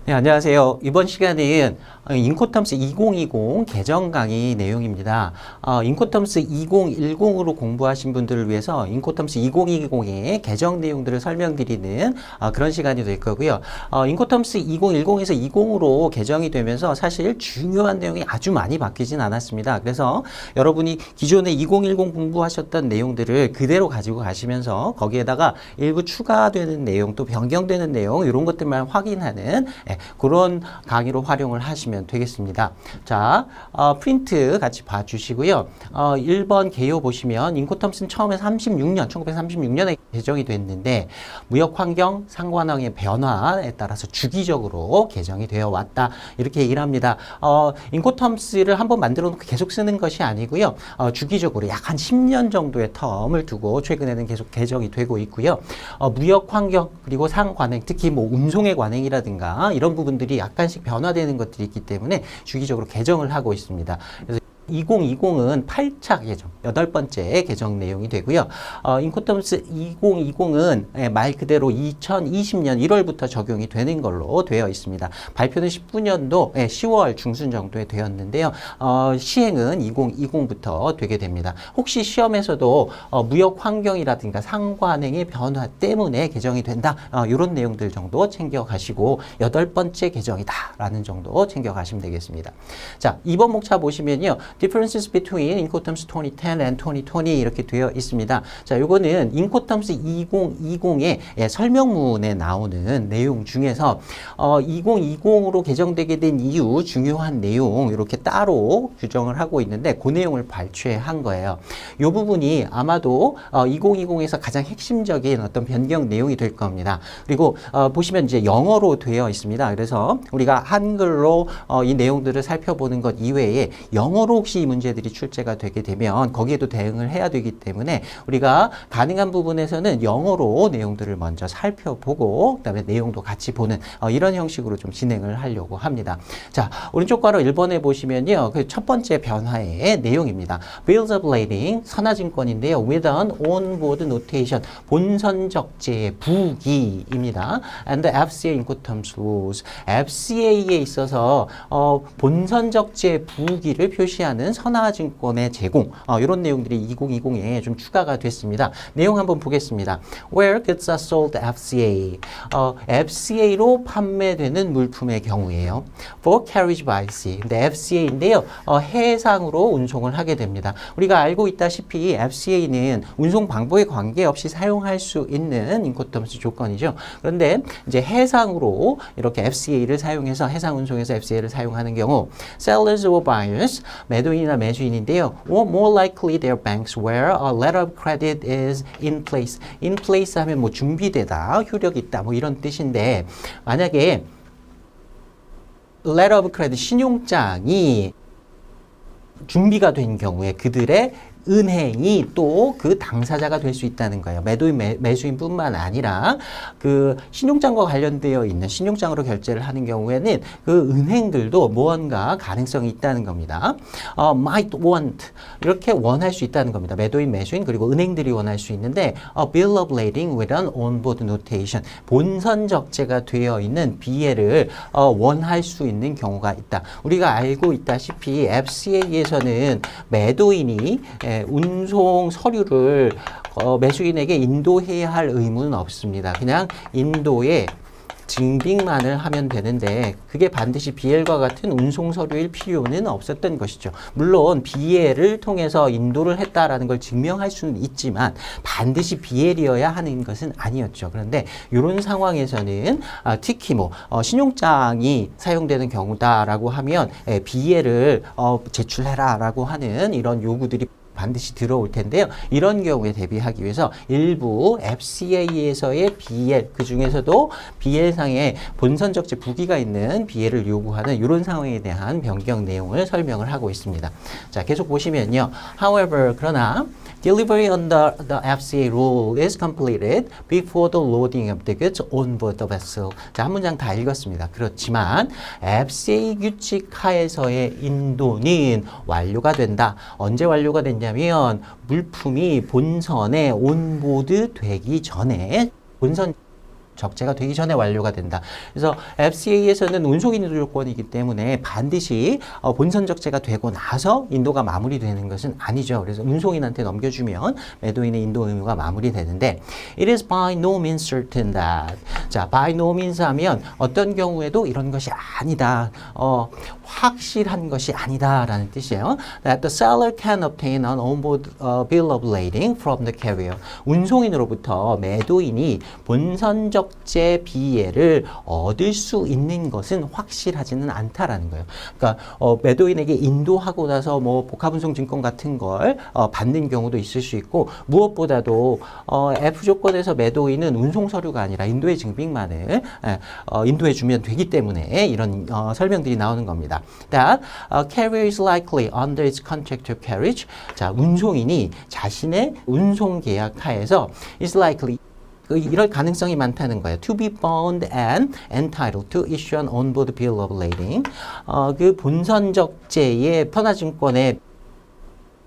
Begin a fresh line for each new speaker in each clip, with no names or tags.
네, 안녕하세요. 이번 시간은 인코텀스 2020 개정 강의 내용입니다. 인코텀스 2010으로 공부하신 분들을 위해서 인코텀스 2020의 개정 내용들을 설명드리는 그런 시간이 될 거고요. 인코텀스 2010에서 20으로 개정이 되면서 사실 중요한 내용이 아주 많이 바뀌진 않았습니다. 그래서 여러분이 기존에 2010 공부하셨던 내용들을 그대로 가지고 가시면서 거기에다가 일부 추가되는 내용 또 변경되는 내용 이런 것들만 확인하는 그런 강의로 활용을 하시면 되겠습니다. 자, 프린트 같이 봐주시고요. 1번 개요 보시면 인코텀스는 처음에 1936년에 개정이 됐는데 무역환경 상관왕의 변화에 따라서 주기적으로 개정이 되어 왔다. 이렇게 얘기를 합니다. 인코텀스를 한번 만들어 놓고 계속 쓰는 것이 아니고요. 주기적으로 약 한 10년 정도의 텀을 두고 최근에는 계속 개정이 되고 있고요. 무역환경 그리고 상관행 특히 뭐 운송의 관행이라든가 이런 부분들이 약간씩 변화되는 것들이 있기 때문에 주기적으로 개정을 하고 있습니다. 그래서 2020은 8차 개정, 8번째 개정 내용이 되고요. 인코텀스 2020은 말 그대로 2020년 1월부터 적용이 되는 걸로 되어 있습니다. 발표는 19년도 10월 중순 정도에 되었는데요. 시행은 2020부터 되게 됩니다. 혹시 시험에서도 무역 환경이라든가 상관행의 변화 때문에 개정이 된다. 이런 내용들 정도 챙겨가시고 8번째 개정이다라는 정도 챙겨가시면 되겠습니다. 자, 2번 목차 보시면요. Differences between Incoterms 2010 and 2020 이렇게 되어 있습니다. 자, 요거는 Incoterms 2020의 설명문에 나오는 내용 중에서 2020으로 개정되게 된 이유 중요한 내용 이렇게 따로 규정을 하고 있는데 그 내용을 발췌한 거예요. 요 부분이 아마도 2020에서 가장 핵심적인 어떤 변경 내용이 될 겁니다. 그리고 보시면 이제 영어로 되어 있습니다. 그래서 우리가 한글로 이 내용들을 살펴보는 것 이외에 영어로 혹시 이 문제들이 출제가 되게 되면 거기에도 대응을 해야 되기 때문에 우리가 가능한 부분에서는 영어로 내용들을 먼저 살펴보고 그다음에 내용도 같이 보는 이런 형식으로 좀 진행을 하려고 합니다. 자, 오른쪽 괄호 1번에 보시면요. 그 첫 번째 변화의 내용입니다. Bills of Lading 선화증권인데요. With an onboard notation 본선 적재의 부기입니다. And the FCA Incoterms rules FCA에 있어서 본선 적재 부기를 표시하는 선화증권의 제공 이런 내용들이 2020에 좀 추가가 됐습니다. 내용 한번 보겠습니다. Where goods are sold FCA FCA로 판매되는 물품의 경우에요. For carriage by sea 근데 FCA인데요. 해상으로 운송을 하게 됩니다. 우리가 알고 있다시피 FCA는 운송 방법에 관계없이 사용할 수 있는 인코텀스 조건이죠. 그런데 이제 해상으로 이렇게 FCA를 사용해서 해상 운송에서 FCA를 사용하는 경우 sellers or buyers 매도인이나 매주인인데요. Or more likely their banks where a letter of credit is in place. In place 하면 뭐 준비되다, 효력이 있다 뭐 이런 뜻인데 만약에 letter of credit 신용장이 준비가 된 경우에 그들의 은행이 또 그 당사자가 될 수 있다는 거예요. 매도인, 매수인뿐만 아니라 그 신용장과 관련되어 있는 신용장으로 결제를 하는 경우에는 그 은행들도 무언가 가능성이 있다는 겁니다. might want 이렇게 원할 수 있다는 겁니다. 매도인, 매수인 그리고 은행들이 원할 수 있는데 bill of lading with an onboard notation 본선 적재가 되어 있는 비엘을 원할 수 있는 경우가 있다. 우리가 알고 있다시피 FCA에서는 매도인이 운송 서류를 매수인에게 인도해야 할 의무는 없습니다. 그냥 인도에 증빙만을 하면 되는데 그게 반드시 BL과 같은 운송 서류일 필요는 없었던 것이죠. 물론 BL을 통해서 인도를 했다라는 걸 증명할 수는 있지만 반드시 BL이어야 하는 것은 아니었죠. 그런데 이런 상황에서는 특히 뭐 신용장이 사용되는 경우다라고 하면 BL을 제출해라라고 하는 이런 요구들이 반드시 들어올 텐데요. 이런 경우에 대비하기 위해서 일부 FCA에서의 BL, 그 중에서도 BL상에 본선 적재 부기가 있는 BL을 요구하는 이런 상황에 대한 변경 내용을 설명을 하고 있습니다. 자, 계속 보시면요. However, 그러나 Delivery under the FCA rule is completed before the loading of the goods on board the vessel. 자, 한 문장 다 읽었습니다. 그렇지만 FCA 규칙 하에서의 인도는 완료가 된다. 언제 완료가 됐냐면 물품이 본선에 온보드 되기 전에 본선 적재가 되기 전에 완료가 된다. 그래서 FCA에서는 운송 인도 조건이기 때문에 반드시 본선 적재가 되고 나서 인도가 마무리되는 것은 아니죠. 그래서 운송인한테 넘겨주면 매도인의 인도 의무가 마무리되는데 It is by no means certain that 자, by no means 하면 어떤 경우에도 이런 것이 아니다. 확실한 것이 아니다라는 뜻이에요. That the seller can obtain an onboard bill of lading from the carrier. 운송인으로부터 매도인이 본선 적재 비예를 얻을 수 있는 것은 확실하지는 않다라는 거예요. 그러니까 매도인에게 인도하고 나서 뭐 복합운송 증권 같은 걸 받는 경우도 있을 수 있고 무엇보다도 F 조건에서 매도인은 운송 서류가 아니라 인도의 증빙만을 인도해 주면 되기 때문에 이런 설명들이 나오는 겁니다. That carrier is likely under its contract of carriage. 자, 운송인이 자신의 운송 계약 하에서 is likely 이럴 가능성이 많다는 거예요. To be bound and entitled to issue an onboard bill of lading. 그 본선 적재의 편화증권에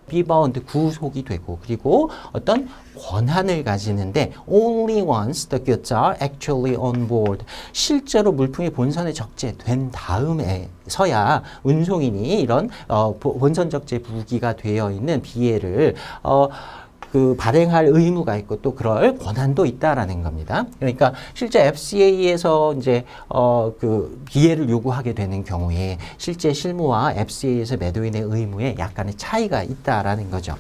be bound 구속이 되고 그리고 어떤 권한을 가지는데 only once the goods are actually on board. 실제로 물품이 본선에 적재된 다음에서야 운송인이 이런 본선 적재 부기가 되어 있는 비예를 발행할 의무가 있고 또 그럴 권한도 있다라는 겁니다. 그러니까 실제 FCA에서 이제 비예를 요구하게 되는 경우에 실제 실무와 FCA에서 매도인의 의무에 약간의 차이가 있다라는 거죠.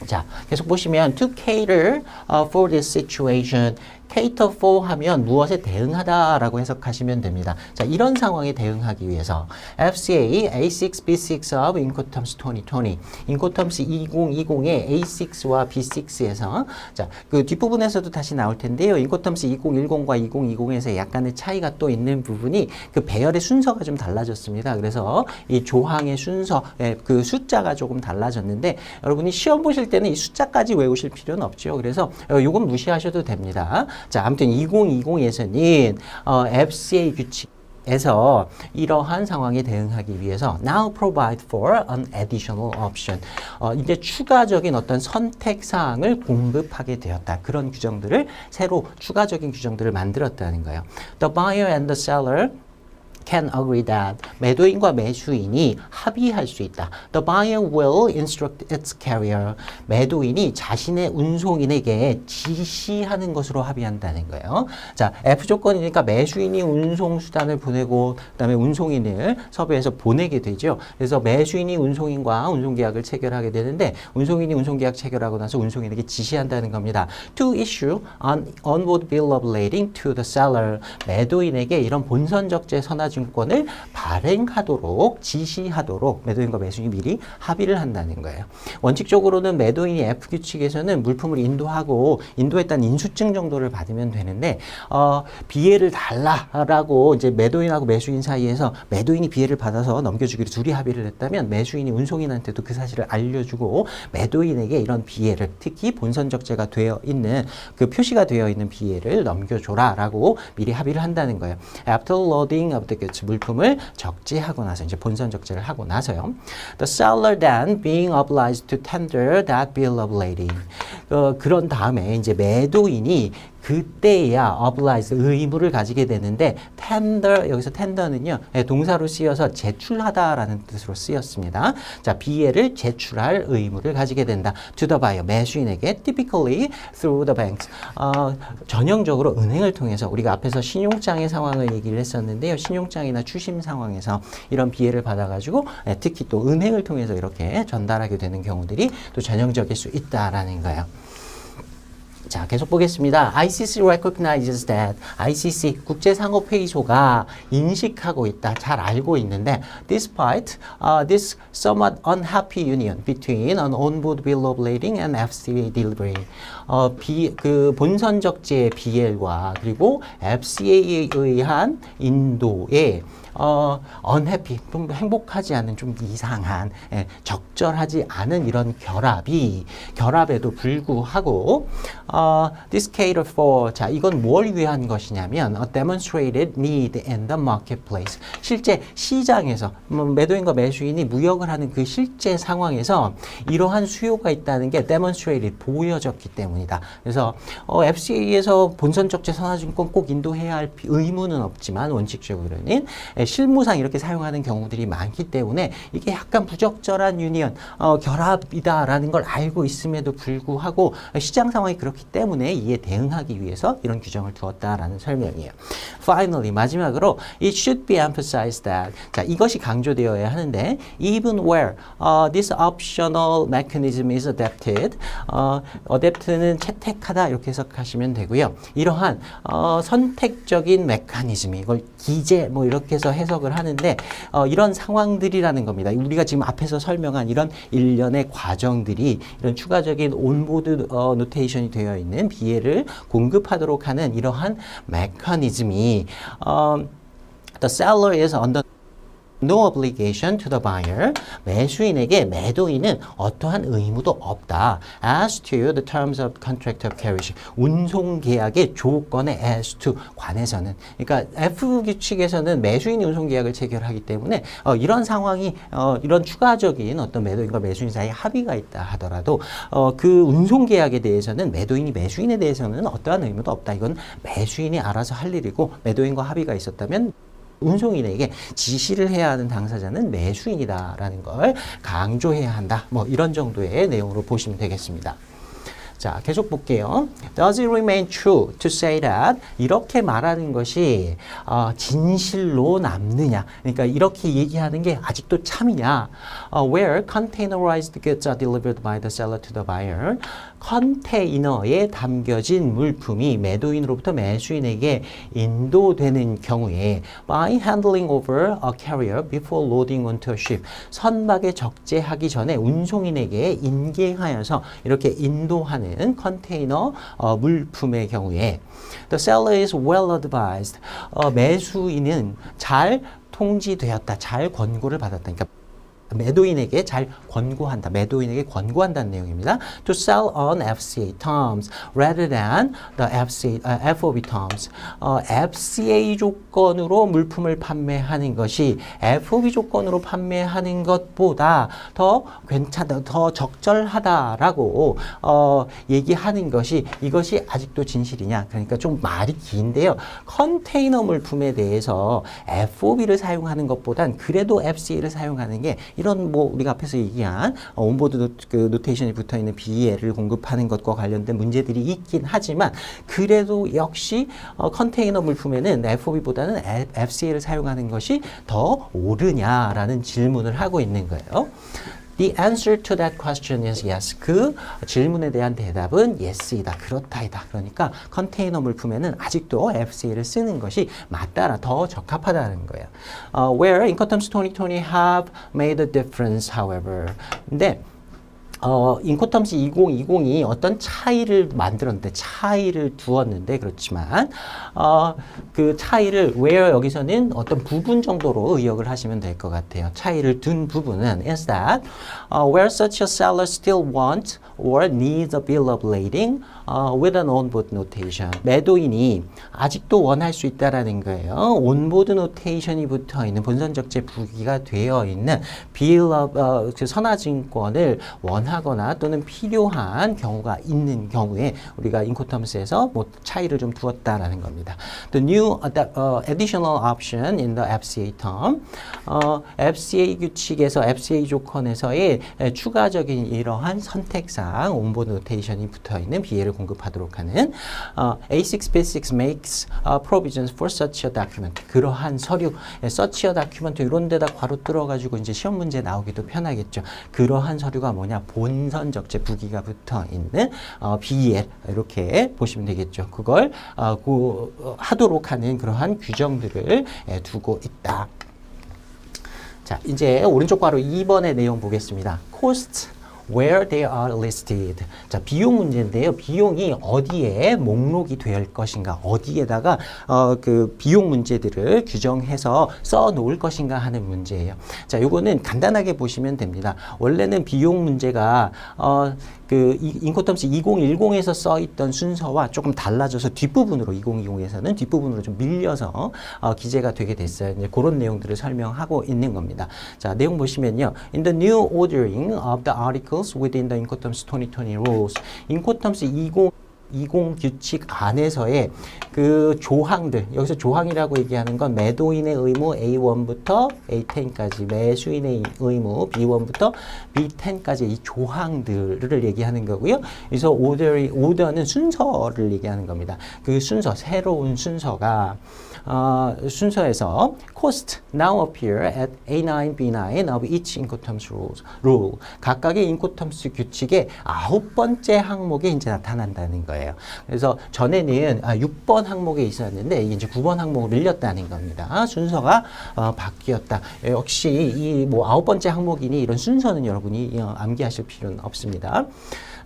자, 계속 보시면 to cater for this situation. cater for 하면 무엇에 대응하다라고 해석하시면 됩니다. 자, 이런 상황에 대응하기 위해서 FCA A6B6 of Incoterms 2020, Incoterms 2020의 A6와 B6에서 자, 그 뒷부분에서도 다시 나올 텐데요. Incoterms 2010과 2020에서 약간의 차이가 또 있는 부분이 그 배열의 순서가 좀 달라졌습니다. 그래서 이 조항의 순서, 그 숫자가 조금 달라졌는데 여러분이 시험 보실 때는 이 숫자까지 외우실 필요는 없죠. 그래서 이건 무시하셔도 됩니다. 자, 아무튼 2020에서는 FCA 규칙에서 이러한 상황에 대응하기 위해서 now provide for an additional option. 이제 추가적인 어떤 선택 사항을 공급하게 되었다. 그런 규정들을 새로 추가적인 규정들을 만들었다는 거예요. The buyer and the seller can agree that 매도인과 매수인이 합의할 수 있다. The buyer will instruct its carrier. 매도인이 자신의 운송인에게 지시하는 것으로 합의한다는 거예요. 자, F 조건이니까 매수인이 운송 수단을 보내고 그다음에 운송인을 섭외해서 보내게 되죠. 그래서 매수인이 운송인과 운송계약을 체결하게 되는데 운송인이 운송계약 체결하고 나서 운송인에게 지시한다는 겁니다. To issue an onboard bill of lading to the seller. 매도인에게 이런 본선 적재 선화 증권을 발행하도록 지시하도록 매도인과 매수인이 미리 합의를 한다는 거예요. 원칙적으로는 매도인이 F 규칙에서는 물품을 인도하고 인도했다는 인수증 정도를 받으면 되는데 비예를 달라라고 이제 매도인하고 매수인 사이에서 매도인이 비예를 받아서 넘겨주기로 둘이 합의를 했다면 매수인이 운송인한테도 그 사실을 알려주고 매도인에게 이런 비예를 특히 본선 적재가 되어 있는 그 표시가 되어 있는 비예를 넘겨줘라라고 미리 합의를 한다는 거예요. After loading of the 물품을 적재하고 나서 이제 본선 적재를 하고 나서요. The seller then being obliged to tender that bill of lading. 그런 다음에 이제 매도인이 그때야 obliged 의무를 가지게 되는데 tender 여기서 tender는요 동사로 쓰여서 제출하다라는 뜻으로 쓰였습니다. 자, 비예를 제출할 의무를 가지게 된다. To the buyer 매수인에게 typically through the banks 전형적으로 은행을 통해서 우리가 앞에서 신용장의 상황을 얘기를 했었는데요. 신용장이나 추심 상황에서 이런 비예를 받아가지고 특히 또 은행을 통해서 이렇게 전달하게 되는 경우들이 또 전형적일 수 있다라는 거예요. 자, 계속 보겠습니다. ICC recognizes that ICC 국제상업회의소가 인식하고 있다. 잘 알고 있는데 despite this somewhat unhappy union between an onboard bill of lading and FCA delivery 그 본선 적재 BL과 그리고 FCA에 의한 인도의 unhappy, 좀 행복하지 않은 좀 이상한 적절하지 않은 이런 결합에도 불구하고 this cater for 자 이건 뭘 위한 것이냐면 a demonstrated need in the marketplace 실제 시장에서 매도인과 매수인이 무역을 하는 그 실제 상황에서 이러한 수요가 있다는 게 demonstrated 보여졌기 때문이다. 그래서 FCA에서 본선적재 선화증권 꼭 인도해야 할 의무는 없지만 원칙적으로는 실무상 이렇게 사용하는 경우들이 많기 때문에 이게 약간 부적절한 유니언 결합이다라는 걸 알고 있음에도 불구하고 시장 상황이 그렇기 때문에 이에 대응하기 위해서 이런 규정을 두었다라는 설명이에요. Finally 마지막으로 it should be emphasized that 자 이것이 강조되어야 하는데 even where this optional mechanism is adapted adapt는 채택하다 이렇게 해석하시면 되고요. 이러한 선택적인 메커니즘이 이걸 기재 뭐 이렇게 해서 해석을 하는데 이런 상황들이라는 겁니다. 우리가 지금 앞에서 설명한 이런 일련의 과정들이 이런 추가적인 온보드 노테이션이 되어 있는 BL을 공급하도록 하는 이러한 메커니즘이 the seller is under no obligation to the buyer. 매수인에게 매도인은 어떠한 의무도 없다. As to the terms of contract of carriage. 운송 계약의 조건에 as to 관해서는. 그러니까 F 규칙에서는 매수인이 운송 계약을 체결하기 때문에 이런 상황이 이런 추가적인 어떤 매도인과 매수인 사이에 합의가 있다 하더라도 그 운송 계약에 대해서는 매도인이 매수인에 대해서는 어떠한 의무도 없다. 이건 매수인이 알아서 할 일이고 매도인과 합의가 있었다면 운송인에게 지시를 해야 하는 당사자는 매수인이다라는 걸 강조해야 한다. 뭐 이런 정도의 내용으로 보시면 되겠습니다. 자, 계속 볼게요. Does it remain true to say that 이렇게 말하는 것이 진실로 남느냐? 그러니까 이렇게 얘기하는 게 아직도 참이냐? Where containerized goods are delivered by the seller to the buyer. 컨테이너에 담겨진 물품이 매도인으로부터 매수인에게 인도되는 경우에 by handling over a carrier before loading onto a ship. 선박에 적재하기 전에 운송인에게 인계하여서 이렇게 인도하는 컨테이너 물품의 경우에 the seller is well advised. 매수인은 잘 통지되었다. 잘 권고를 받았다. 그러니까 매도인에게 잘 권고한다. 매도인에게 권고한다는 내용입니다. To sell on FCA terms rather than the FOB terms. FCA 조건으로 물품을 판매하는 것이 FOB 조건으로 판매하는 것보다 더 괜찮다, 더 적절하다라고 얘기하는 것이 이것이 아직도 진실이냐? 그러니까 좀 말이 긴데요. 컨테이너 물품에 대해서 FOB를 사용하는 것보단 그래도 FCA를 사용하는 게 이런 뭐 우리가 앞에서 얘기한 온보드 노테이션이 붙어있는 BL을 공급하는 것과 관련된 문제들이 있긴 하지만 그래도 역시 컨테이너 물품에는 FOB보다는 FCA를 사용하는 것이 더 옳으냐라는 질문을 하고 있는 거예요. The answer to that question is yes. 그 질문에 대한 대답은 yes이다. 그렇다이다. 그러니까 컨테이너 물품에는 아직도 FCA를 쓰는 것이 맞다라 더 적합하다는 거예요. Where Incoterms 2020 have made a difference, however. 근데 인코텀스 2020이 어떤 차이를 만들었는데 차이를 두었는데 그렇지만 그 차이를 where 여기서는 어떤 부분 정도로 의역을 하시면 될 것 같아요. 차이를 둔 부분은 is that where such a seller still wants or needs a bill of lading with an onboard notation. 매도인이 아직도 원할 수 있다라는 거예요. 온보드 노테이션이 붙어 있는 본선적재 부기가 되어 있는 bill of 선화증권을 원하거나 또는 필요한 경우가 있는 경우에 우리가 인코텀스에서 뭐 차이를 좀 두었다라는 겁니다. The new additional option in the FCA term, FCA 규칙에서 FCA 조건에서의 추가적인 이러한 선택상 온보드 노테이션이 붙어 있는 BL을 공급하도록 하는 A6B6 makes provisions for such a document. 그러한 서류, such a document 이런 데다 괄호 뚫어가지고 이제 시험 문제 나오기도 편하겠죠. 그러한 서류가 뭐냐? 본선 적재 부기가 붙어 있는 BL 이렇게 보시면 되겠죠. 그걸 하도록 하는 그러한 규정들을 두고 있다. 자, 이제 오른쪽 괄호 2번의 내용 보겠습니다. Costs where they are listed. 자, 비용 문제인데요. 비용이 어디에 목록이 될 것인가, 어디에다가 그 비용 문제들을 규정해서 써 놓을 것인가 하는 문제예요. 자, 요거는 간단하게 보시면 됩니다. 원래는 비용 문제가 그 인코텀스 2010에서 써 있던 순서와 조금 달라져서 뒷부분으로 2020에서는 뒷부분으로 좀 밀려서 기재가 되게 됐어요. 이제 그런 내용들을 설명하고 있는 겁니다. 자, 내용 보시면요. In the new ordering of the articles within the 인코텀스 2020 rules, 인코텀스 2020 규칙 안에서의 그 조항들, 여기서 조항이라고 얘기하는 건 매도인의 의무 A1부터 A10까지, 매수인의 의무 B1부터 B10까지 이 조항들을 얘기하는 거고요. 그래서 오더는 순서를 얘기하는 겁니다. 그 순서, 새로운 순서가 순서에서 cost now appear at A9, B9 of each 인코텀스 rule. 각각의 인코텀스 규칙의 9번째 항목에 이제 나타난다는 거예요. 그래서 전에는 6번 항목에 있었는데 이제 9번 항목으로 밀렸다는 겁니다. 순서가 바뀌었다. 역시 이 뭐 9번째 항목이니 이런 순서는 여러분이 암기하실 필요는 없습니다.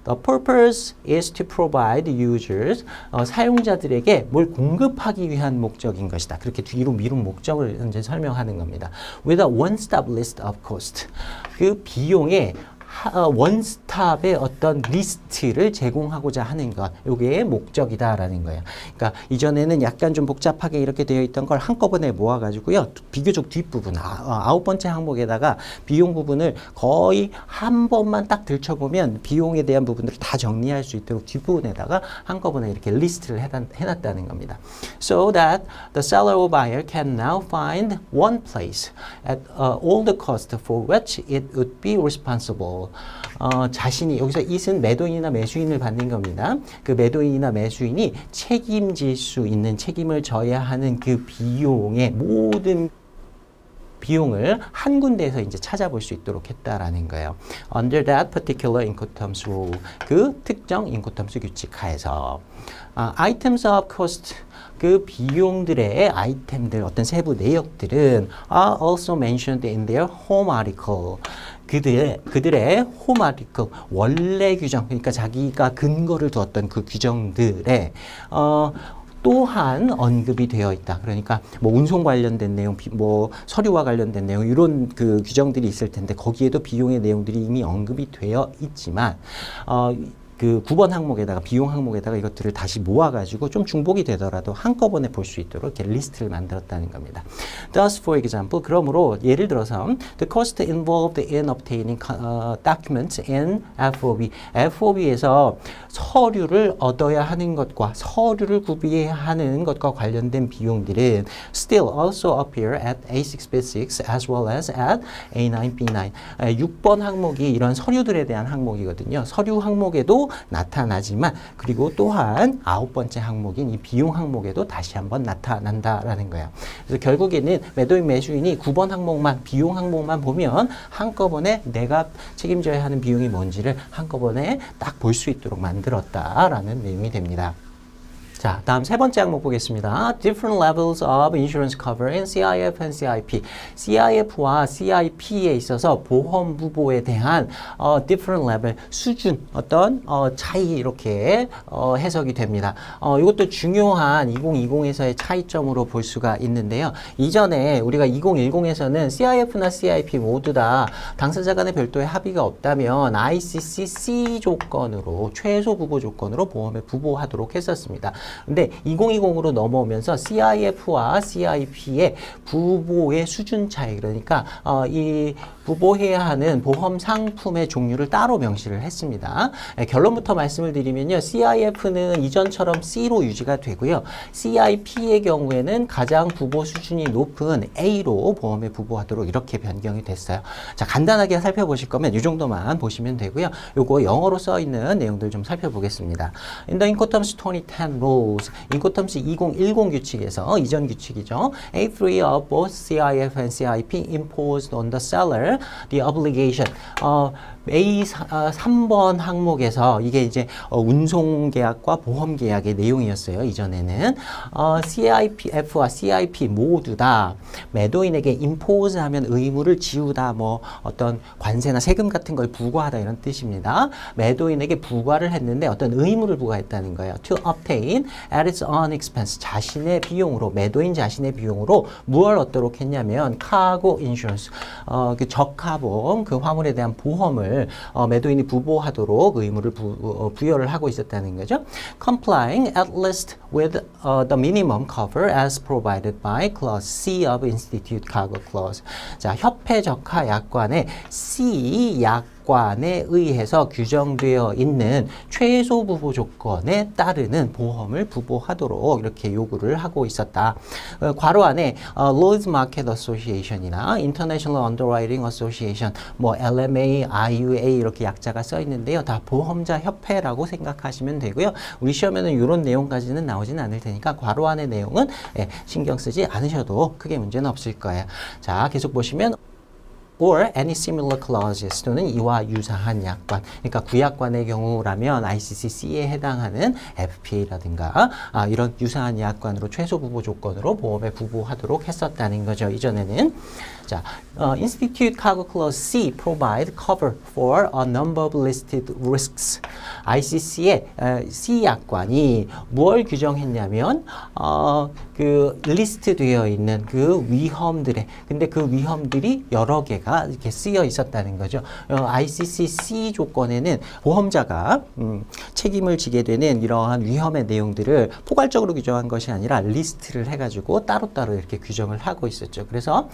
The purpose is to provide users, 사용자들에게 뭘 공급하기 위한 목적인 것이다. 그렇게 뒤로 미룬 목적을 현재 설명하는 겁니다. With a one-stop list of cost. 그 비용의 원스톱의 어떤 리스트를 제공하고자 하는 것, 이게 목적이다라는 거예요. 그러니까 이전에는 약간 좀 복잡하게 이렇게 되어 있던 걸 한꺼번에 모아가지고요, 비교적 뒷부분, 9번째 항목에다가 비용 부분을 거의 한 번만 딱 들춰보면 비용에 대한 부분들을 다 정리할 수 있도록 뒷부분에다가 한꺼번에 이렇게 리스트를 해놨다는 겁니다. So that the seller or buyer can now find one place at all the cost for which it would be responsible. 자신이 여기서 it은 매도인이나 매수인을 받는 겁니다. 그 매도인이나 매수인이 책임질 수 있는, 책임을 져야 하는 그 비용의 모든 비용을 한 군데에서 이제 찾아볼 수 있도록 했다라는 거예요. Under that particular incoterms rule, 그 특정 인코텀스 규칙 하에서 items of cost, 그 비용들의 아이템들, 어떤 세부 내역들은 are also mentioned in their home article. 그들의 홈 아티클, 원래 규정, 그러니까 자기가 근거를 두었던 그 규정들에 또한 언급이 되어 있다. 그러니까 뭐 운송 관련된 내용, 뭐 서류와 관련된 내용, 이런 그 규정들이 있을 텐데 거기에도 비용의 내용들이 이미 언급이 되어 있지만 그 9번 항목에다가, 비용 항목에다가 이것들을 다시 모아가지고 좀 중복이 되더라도 한꺼번에 볼 수 있도록 이렇게 리스트를 만들었다는 겁니다. Thus, for example, 그러므로 예를 들어서 the cost involved in obtaining documents in FOB. FOB에서 서류를 얻어야 하는 것과 서류를 구비해야 하는 것과 관련된 비용들은 still also appear at A6, B6 as well as at A9, B9. 6번 항목이 이런 서류들에 대한 항목이거든요. 서류 항목에도 나타나지만 그리고 또한 9번째 항목인 이 비용 항목에도 다시 한번 나타난다라는 거예요. 그래서 결국에는 매도인 매수인이 9번 항목만, 비용 항목만 보면 한꺼번에 내가 책임져야 하는 비용이 뭔지를 한꺼번에 딱 볼 수 있도록 만들었다라는 내용이 됩니다. 자, 다음 세 번째 항목 보겠습니다. Different levels of insurance cover in CIF and CIP. CIF와 CIP에 있어서 보험 부보에 대한 different level, 수준, 어떤 차이 이렇게 해석이 됩니다. 이것도 중요한 2020에서의 차이점으로 볼 수가 있는데요. 이전에 우리가 2010에서는 CIF나 CIP 모두 다 당사자 간의 별도의 합의가 없다면 ICC 조건으로, 최소 부보 조건으로 보험에 부보하도록 했었습니다. 근데 2020으로 넘어오면서 CIF와 CIP의 부보의 수준 차이, 그러니까 이 부보해야 하는 보험 상품의 종류를 따로 명시를 했습니다. 결론부터 말씀을 드리면요. CIF는 이전처럼 C로 유지가 되고요. CIP의 경우에는 가장 부보 수준이 높은 A로 보험에 부보하도록 이렇게 변경이 됐어요. 자, 간단하게 살펴보실 거면 이 정도만 보시면 되고요. 요거 영어로 써 있는 내용들 좀 살펴보겠습니다. In the Incoterms 2010 rule, rules. 인코텀스 2010 규칙에서 이전 규칙이죠. A3 of both CIF and CIP imposed on the seller the obligation. A3번 항목에서 이게 이제 운송계약과 보험계약의 내용이었어요. 이전에는 CIPF와 CIP 모두 다 매도인에게 impose 하면 의무를 지우다, 뭐 어떤 관세나 세금 같은 걸 부과하다 이런 뜻입니다. 매도인에게 부과를 했는데 어떤 의무를 부과했다는 거예요. To obtain at its own expense. 자신의 비용으로, 매도인 자신의 비용으로 무엇을 얻도록 했냐면 cargo insurance, 그 적하보험, 그 화물에 대한 보험을 매도인이 부보하도록 의무를 부여를 하고 있었다는 거죠. Complying at least with the minimum cover as provided by Clause C of Institute Cargo Clause. 자, 협회 적하 약관의 C 약관에 의해서 규정되어 있는 최소 부보 조건에 따르는 보험을 부보하도록 이렇게 요구를 하고 있었다. 괄호 안에 Lloyd's Market Association이나 International Underwriting Association, 뭐 LMA, IUA 이렇게 약자가 써 있는데요. 다 보험자 협회라고 생각하시면 되고요. 우리 시험에는 이런 내용까지는 나오진 않을 테니까 괄호 안의 내용은 신경 쓰지 않으셔도 크게 문제는 없을 거예요. 자, 계속 보시면 or any similar clauses 또는 이와 유사한 약관, 그러니까 구약관의 경우라면 ICCC에 해당하는 FPA라든가 이런 유사한 약관으로 최소 부보 조건으로 보험에 부보하도록 했었다는 거죠. 이전에는. 자, Institute Cargo Clause C provide cover for a number of listed risks. ICC의 C 약관이 뭘 규정했냐면 그 리스트 되어 있는 그 위험들의, 근데 그 위험들이 여러 개가 이렇게 쓰여 있었다는 거죠. ICC C 조건에는 보험자가 책임을 지게 되는 이러한 위험의 내용들을 포괄적으로 규정한 것이 아니라 리스트를 해가지고 따로따로 이렇게 규정을 하고 있었죠. 그래서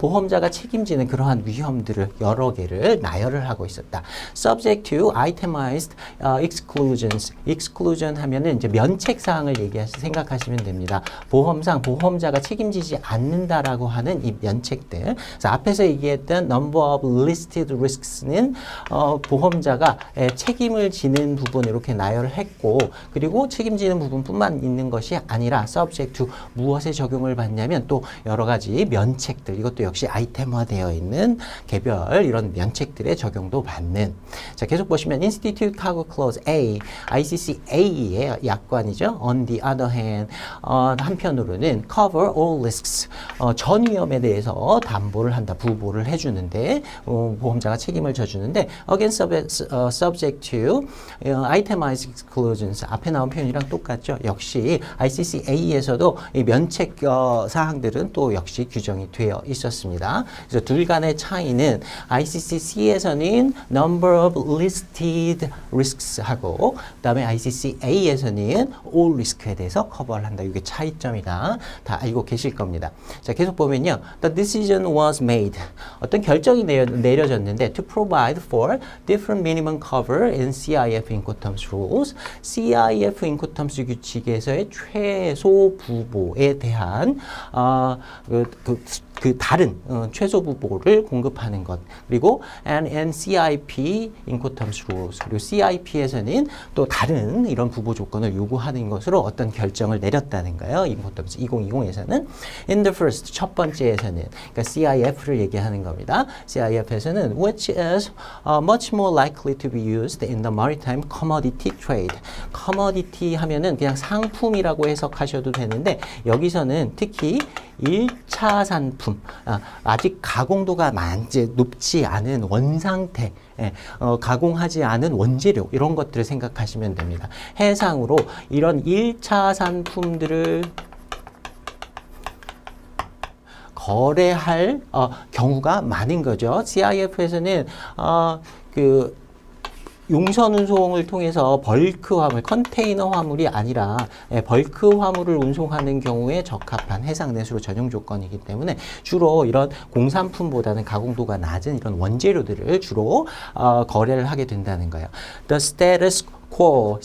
보험자가 책임지는 그러한 위험들을 여러 개를 나열을 하고 있었다. Subject to itemized exclusions. exclusion 하면은 이제 면책 사항을 생각하시면 됩니다. 보험상 보험자가 책임지지 않는다라고 하는 이 면책들. 그래서 앞에서 얘기했던 number of listed risks는 보험자가 책임을 지는 부분 이렇게 나열을 했고, 그리고 책임지는 부분뿐만 있는 것이 아니라 subject to 무엇에 적용을 받냐면 또 여러 가지 면책들, 이것도 역시 아이템화되어 있는 개별 이런 면책들의 적용도 받는. 자, 계속 보시면 Institute Cargo Clause A, ICCA의 약관이죠. On the other hand, 한편으로는 cover all risks, 전 위험에 대해서 담보를 한다, 부보를 해주는데 보험자가 책임을 져주는데 against subject to itemized exclusions, 앞에 나온 표현이랑 똑같죠. 역시 ICCA에서도 이 면책 사항들은 또 역시 규정이 되어 있었습니다. 그래서 둘 간의 차이는 ICCC에서는 number of listed risks 하고, 그 다음에 ICCA에서는 all risk에 대해서 커버를 한다. 이게 차이점이다. 다 알고 계실 겁니다. 자, 계속 보면요. The decision was made. 어떤 결정이 내려졌는데 to provide for different minimum cover in CIF Incoterms rules. CIF Incoterms 규칙에서의 최소 부보에 대한 그 다른 최소 부보를 공급하는 것, 그리고 and CIP Incoterms rules, 그리고 CIP에서는 또 다른 이런 부보 조건을 요구하는 것으로 어떤 결정을 내렸다는 거예요. Incoterms 2020에서는 in the first, 첫 번째에서는, 그러니까 CIF를 얘기하는 겁니다. CIF에서는 which is much more likely to be used in the maritime commodity trade. commodity 하면은 그냥 상품이라고 해석하셔도 되는데, 여기서는 특히 1차 산품, 아직 가공도가 높지 않은 원상태, 가공하지 않은 원재료, 이런 것들을 생각하시면 됩니다. 해상으로 이런 1차 산품들을 거래할 경우가 많은 거죠. CIF에서는 용선 운송을 통해서 벌크 화물, 컨테이너 화물이 아니라 벌크 화물을 운송하는 경우에 적합한 해상 내수로 전용 조건이기 때문에 주로 이런 공산품보다는 가공도가 낮은 이런 원재료들을 주로 거래를 하게 된다는 거예요. The status quo,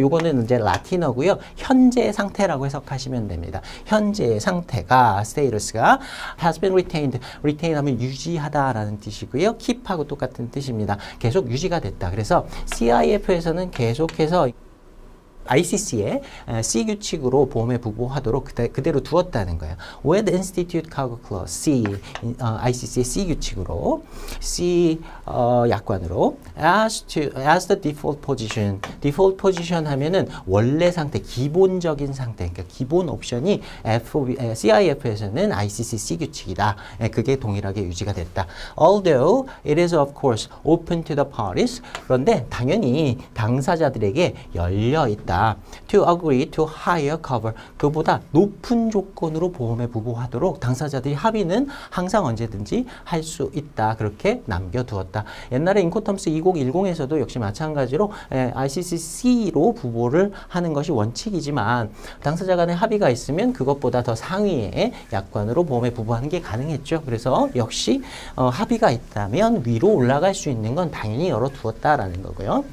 요거는 이제 라틴어고요. 현재 상태라고 해석하시면 됩니다. 현재의 상태가, status가 has been retained. retain 하면 유지하다라는 뜻이고요. keep하고 똑같은 뜻입니다. 계속 유지가 됐다. 그래서 CIF에서는 계속해서 ICC의 C 규칙으로 보험에 부보하도록 그대로 두었다는 거예요. With Institute Cargo Clause C, ICC의 C 규칙으로 C 약관으로 as the default position, default position 하면은 원래 상태, 기본적인 상태, 그러니까 기본 옵션이 CIF에서는 ICC C 규칙이다. 그게 동일하게 유지가 됐다. Although it is of course open to the parties, 그런데 당연히 당사자들에게 열려 있다. To agree to higher cover, 그보다 높은 조건으로 보험에 부보하도록 당사자들이 합의는 항상 언제든지 할 수 있다. 그렇게 남겨두었다. 옛날에 인코텀스 2010에서도 역시 마찬가지로 ICC-C로 부보를 하는 것이 원칙이지만 당사자 간의 합의가 있으면 그것보다 더 상위의 약관으로 보험에 부보하는 게 가능했죠. 그래서 역시 합의가 있다면 위로 올라갈 수 있는 건 당연히 열어두었다라는 거고요.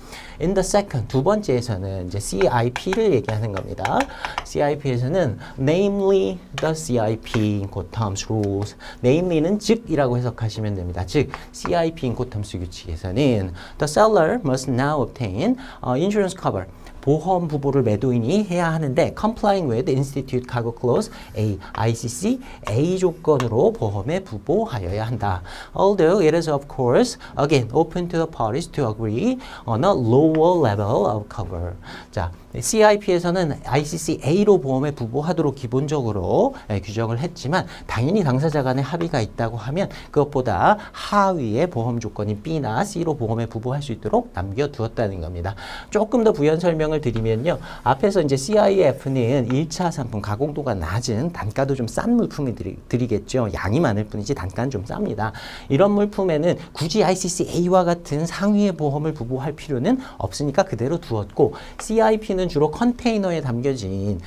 In the second, 두 번째에서는 이제 CIP를 얘기하는 겁니다. CIP에서는 namely the CIP Incoterms rules. namely는 즉이라고 해석하시면 됩니다. 즉, CIP Incoterms 규칙에서는 the seller must now obtain insurance cover. 보험 부보를 매도인이 해야 하는데 complying with Institute Cargo Clause A, ICC A 조건으로 보험에 부보하여야 한다. Although it is of course again open to the parties to agree on a lower level of cover. 자, CIP에서는 ICC A로 보험에 부보하도록 기본적으로 규정을 했지만 당연히 당사자 간의 합의가 있다고 하면 그것보다 하위의 보험 조건이 B나 C로 보험에 부보할 수 있도록 남겨두었다는 겁니다. 조금 더 부연 설명을 드리면요. 앞에서 이제 CIF는 1차 상품 가공도가 낮은 단가도 좀 싼 물품을 드리겠죠. 양이 많을 뿐이지 단가는 좀 쌉니다. 이런 물품에는 굳이 ICC A와 같은 상위의 보험을 부보할 필요는 없으니까 그대로 두었고 CIP는 주로 컨테이너에 담겨진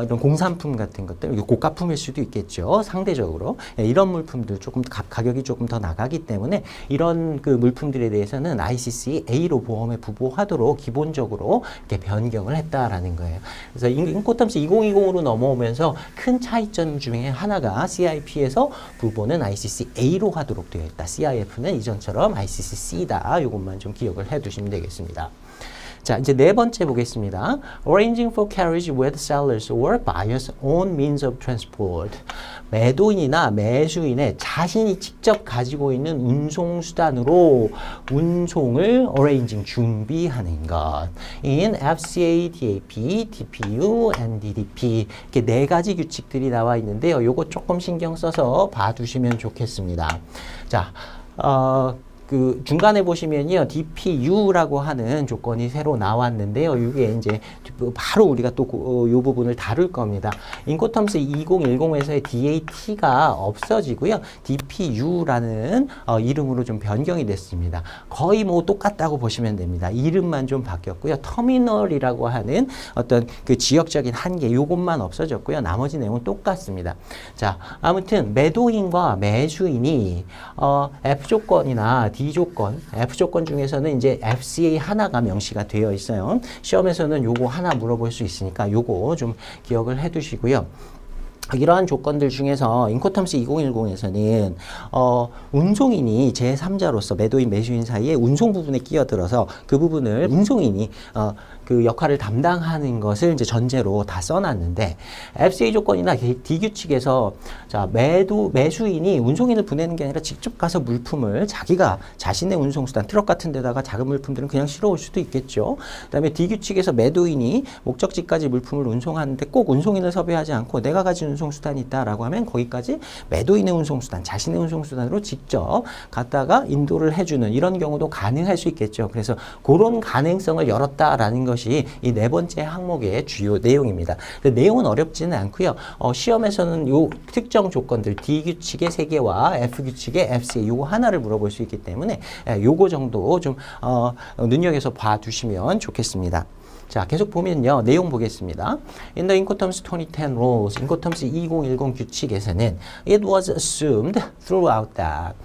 이런 공산품 같은 것들, 고가품일 수도 있겠죠. 상대적으로 이런 물품들 조금 가격이 조금 더 나가기 때문에 이런 그 물품들에 대해서는 ICC A로 보험에 부보하도록 기본적으로 이렇게 변경을 했다라는 거예요. 그래서 인코텀스 2020으로 넘어오면서 큰 차이점 중에 하나가 CIP에서 부보는 ICC A로 하도록 되어 있다. CIF는 이전처럼 ICC C다. 이것만 좀 기억을 해두시면 되겠습니다. 자, 이제 네 번째 보겠습니다. Arranging for carriage with sellers or buyers' own means of transport. 매도인이나 매수인의 자신이 직접 가지고 있는 운송수단으로 운송을 arranging, 준비하는 것. In FCA, DAP, DPU, and DDP. 이렇게 네 가지 규칙들이 나와 있는데요. 요거 조금 신경 써서 봐두시면 좋겠습니다. 자, 그 중간에 보시면요, DPU라고 하는 조건이 새로 나왔는데요. 이게 이제 바로 우리가 또 이 부분을 다룰 겁니다. 인코텀스 2010에서의 DAT가 없어지고요, DPU라는 이름으로 좀 변경이 됐습니다. 거의 뭐 똑같다고 보시면 됩니다. 이름만 좀 바뀌었고요. 터미널이라고 하는 어떤 그 지역적인 한계, 요것만 없어졌고요. 나머지 내용은 똑같습니다. 자, 아무튼 매도인과 매수인이 F 조건이나 D 조건, F 조건 중에서는 이제 FCA 하나가 명시가 되어 있어요. 시험에서는 요거 하나 물어볼 수 있으니까 요거 좀 기억을 해 두시고요. 이러한 조건들 중에서 인코텀스 2010에서는 운송인이 제3자로서 매도인 매수인 사이에 운송 부분에 끼어들어서 그 부분을 운송인이 그 역할을 담당하는 것을 이제 전제로 다 써놨는데, FCA 조건이나 D 규칙에서 자, 매수인이 운송인을 보내는 게 아니라 직접 가서 물품을 자기가 자신의 운송수단, 트럭 같은 데다가 작은 물품들은 그냥 실어올 수도 있겠죠. 그 다음에 D 규칙에서 매도인이 목적지까지 물품을 운송하는데 꼭 운송인을 섭외하지 않고 내가 가진 운송수단이 있다라고 하면 거기까지 매도인의 운송수단, 자신의 운송수단으로 직접 갔다가 인도를 해주는 이런 경우도 가능할 수 있겠죠. 그래서 그런 가능성을 열었다라는 것이 이 네 번째 항목의 주요 내용입니다. 내용은 어렵지는 않고요. 시험에서는 요 특정 조건들 D 규칙의 3개와 F 규칙의 FCA 요거 하나를 물어볼 수 있기 때문에 요거 정도 좀 눈여겨서 봐두시면 좋겠습니다. 자, 계속 보면요. 내용 보겠습니다. In the Incoterms 2010 rules, 인코텀스 2010 규칙에서는 it was assumed throughout that.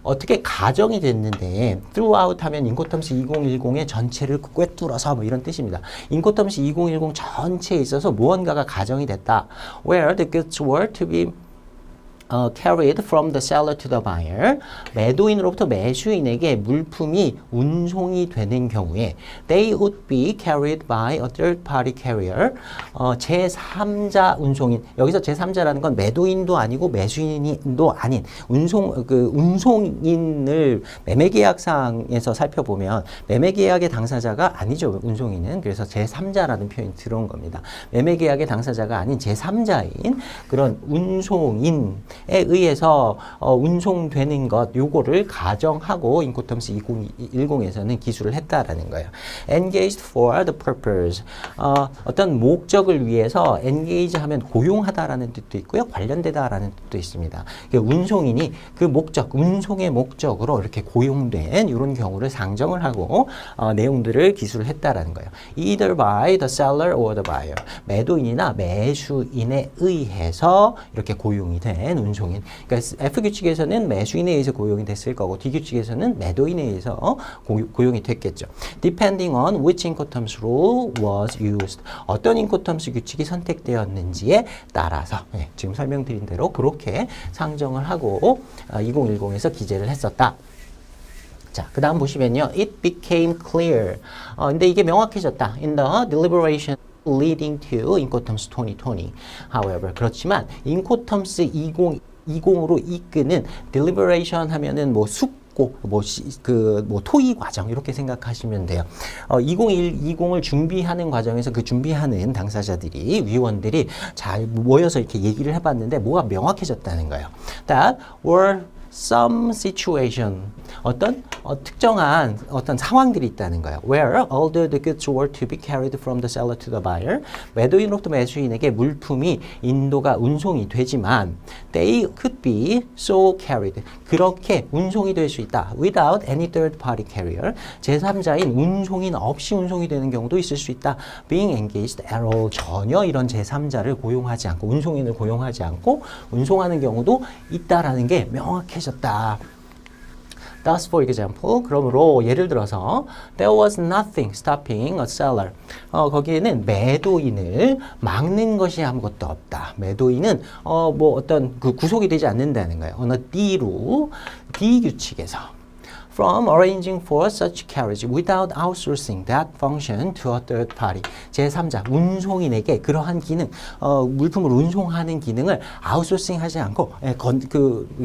어떻게 가정이 됐는데, throughout 하면 인코텀스 2010의 전체를 꿰뚫어서 뭐 이런 뜻입니다. 인코텀스 2010 전체에 있어서 무언가가 가정이 됐다. Where the goods were to be carried from the seller to the buyer. 매도인으로부터 매수인에게 물품이 운송이 되는 경우에 they would be carried by a third party carrier. 제3자 운송인. 여기서 제3자라는 건 매도인도 아니고 매수인도 아닌 운송인을 매매계약상에서 살펴보면 매매계약의 당사자가 아니죠. 운송인은. 그래서 제3자라는 표현이 들어온 겁니다. 매매계약의 당사자가 아닌 제3자인 그런 운송인에 의해서 운송되는 것 요거를 가정하고 인코텀스 2010에서는 기술을 했다라는 거예요. engaged for the purpose. 어떤 목적을 위해서 engage 하면 고용하다라는 뜻도 있고요. 관련되다라는 뜻도 있습니다. 운송인이 그 목적, 운송의 목적으로 이렇게 고용된 이런 경우를 상정을 하고 내용들을 기술을 했다라는 거예요. either by the seller or the buyer. 매도인이나 매수인에 의해서 이렇게 고용이 된 운송인. 그러니까 F 규칙에서는 매수인에 의해서 고용이 됐을 거고 D 규칙에서는 매도인에 의해서 고용이 됐겠죠. Depending on which incoterms rule was used. 어떤 인코텀스 규칙이 선택되었는지에 따라서 지금 설명드린 대로 그렇게 상정을 하고 2010에서 기재를 했었다. 자, 그 다음 보시면요. It became clear. 근데 이게 명확해졌다. In the deliberation leading to 인코텀스 2020. However, 그렇지만 인코텀스 2020으로 이끄는 deliberation 하면은 뭐 숙고, 토의 과정 이렇게 생각하시면 돼요. 2020을 준비하는 과정에서 그 준비하는 당사자들이 위원들이 잘 모여서 이렇게 얘기를 해봤는데 뭐가 명확해졌다는 거예요. That were some situation 특정한 어떤 상황들이 있다는 거예요. Where although the goods were to be carried from the seller to the buyer, 매도인으로부터 매수인에게 물품이 인도가 운송이 되지만 they could be so carried. 그렇게 운송이 될 수 있다. Without any third party carrier. 제3자인 운송인 없이 운송이 되는 경우도 있을 수 있다. Being engaged at all. 전혀 이런 제3자를 고용하지 않고 운송인을 고용하지 않고 운송하는 경우도 있다라는 게 명확해졌다. Thus, for example, 그러므로 예를 들어서 there was nothing stopping a seller. 거기에는 매도인을 막는 것이 아무것도 없다. 매도인은 어떤 구속이 되지 않는다는 거예요. 어느 D로 D 규칙에서 from arranging for such carriage without outsourcing that function to a third party. 제3자, 운송인에게 그러한 기능, 물품을 운송하는 기능을 아웃소싱하지 않고,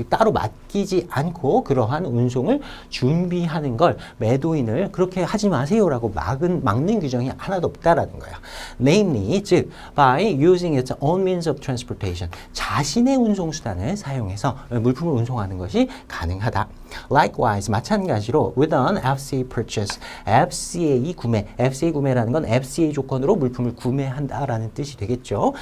따로 맡기지 않고 그러한 운송을 준비하는 걸 매도인을 그렇게 하지 마세요라고 막는 규정이 하나도 없다라는 거예요. Namely, 즉, by using its own means of transportation. 자신의 운송수단을 사용해서 물품을 운송하는 것이 가능하다. Likewise, 마찬가지로 with an FCA purchase, FCA 구매, FCA 구매라는 건 FCA 조건으로 물품을 구매한다라는 뜻이 되겠죠.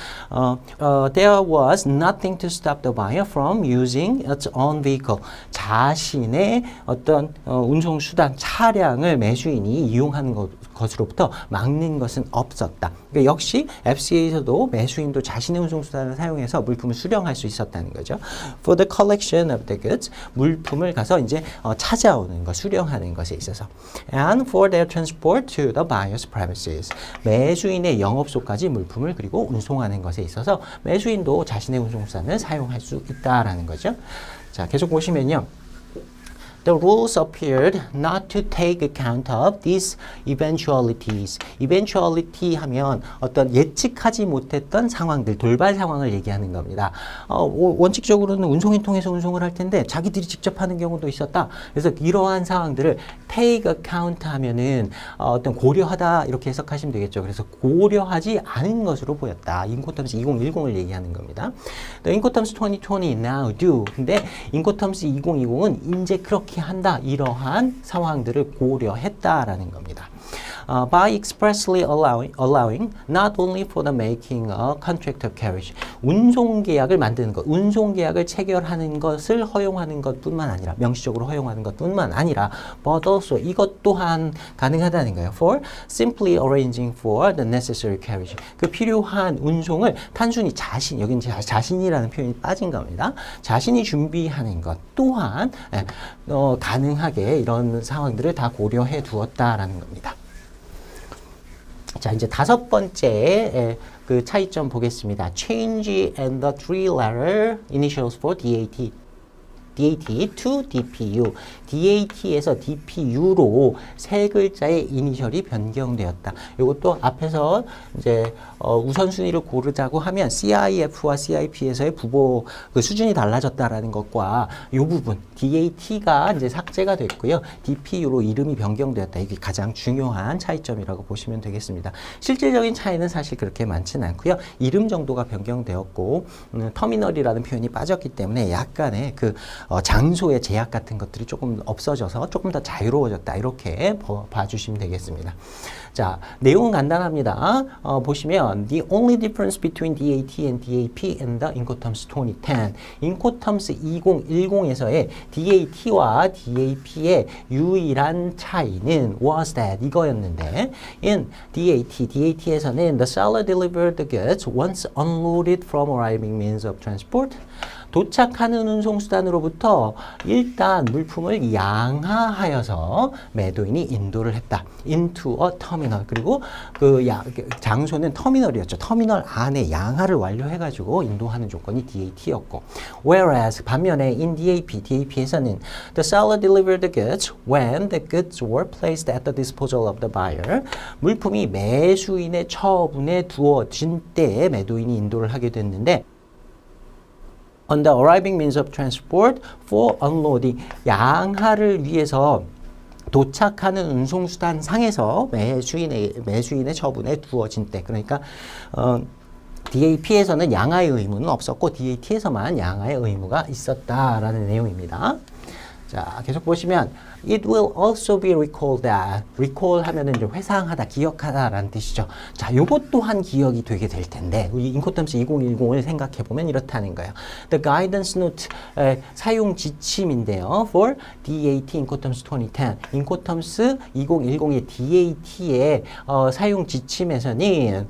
There was nothing to stop the buyer from using its own vehicle. 자신의 어떤 운송수단, 차량을 매수인이 이용하는 것으로부터 막는 것은 없었다. 그러니까 역시 FCA에서도 매수인도 자신의 운송수단을 사용해서 물품을 수령할 수 있었다는 거죠. For the collection of the goods, 물품을 가서 이제 찾아오는 것, 수령하는 것에 있어서 and for their transport to the buyer's premises. 매수인의 영업소까지 물품을 그리고 운송하는 것에 있어서 매수인도 자신의 운송수단을 사용할 수 있다라는 거죠. 자, 계속 보시면요. The rules appeared not to take account of these eventualities. eventuality 하면 어떤 예측하지 못했던 상황들, 돌발 상황을 얘기하는 겁니다. 원칙적으로는 운송인 통해서 운송을 할 텐데 자기들이 직접 하는 경우도 있었다. 그래서 이러한 상황들을 take account 하면은 어떤 고려하다 이렇게 해석하시면 되겠죠. 그래서 고려하지 않은 것으로 보였다. 인코텀스 2010을 얘기하는 겁니다. The 인코텀스 2020 now do. 근데 인코텀스 2020은 이제 그렇게 한다. 이러한 상황들을 고려했다라는 겁니다. By expressly allowing not only for the making a contract of carriage. 운송계약을 만드는 것, 운송계약을 체결하는 것을 허용하는 것뿐만 아니라, 명시적으로 허용하는 것뿐만 아니라, but also 이것 또한 가능하다는 거예요. For simply arranging for the necessary carriage. 그 필요한 운송을 단순히 여기는 자신이라는 표현이 빠진 겁니다. 자신이 준비하는 것 또한 가능하게 이런 상황들을 다 고려해 두었다라는 겁니다. 자, 이제 다섯 번째 그 차이점 보겠습니다. Change in the three-letter initials for DAT to DPU. DAT에서 DPU로 세 글자의 이니셜이 변경되었다. 이것도 앞에서 이제 우선순위를 고르자고 하면 CIF와 CIP에서의 부보 그 수준이 달라졌다라는 것과 이 부분 DAT가 이제 삭제가 됐고요. DPU로 이름이 변경되었다. 이게 가장 중요한 차이점이라고 보시면 되겠습니다. 실질적인 차이는 사실 그렇게 많지는 않고요. 이름 정도가 변경되었고 터미널이라는 표현이 빠졌기 때문에 약간의 그 장소의 제약 같은 것들이 조금 없어져서 조금 더 자유로워졌다. 이렇게 봐주시면 되겠습니다. 자, 내용은 간단합니다. 보시면 The only difference between DAT and DAP in the Incoterms 2010 Incoterms 2010에서의 DAT와 DAP의 유일한 차이는 was that 이거였는데 in DAT에서는 the seller delivered the goods once unloaded from arriving means of transport 도착하는 운송수단으로부터 일단 물품을 양하하여서 매도인이 인도를 했다. into a terminal. 그리고 그 장소는 터미널이었죠. 터미널 안에 양하를 완료해가지고 인도하는 조건이 DAT였고. Whereas 반면에 in DAP에서는 the seller delivered the goods when the goods were placed at the disposal of the buyer. 물품이 매수인의 처분에 두어진 때에 매도인이 인도를 하게 됐는데 on the arriving means of transport for unloading. 양하를 위해서 도착하는 운송수단 상에서 매수인의 처분에 두어진 때. 그러니까 DAP에서는 양하의 의무는 없었고 DAT에서만 양하의 의무가 있었다라는 내용입니다. 자, 계속 보시면 It will also be recalled that. recall 하면은 이제 회상하다, 기억하다라는 뜻이죠. 자, 요것 또한 기억이 되게 될 텐데 우리 인코텀스 2010을 생각해 보면 이렇다는 거예요. The guidance note 사용 지침인데요. For DAT 인코텀스 2010. 인코텀스 2010의 DAT의 사용 지침에서는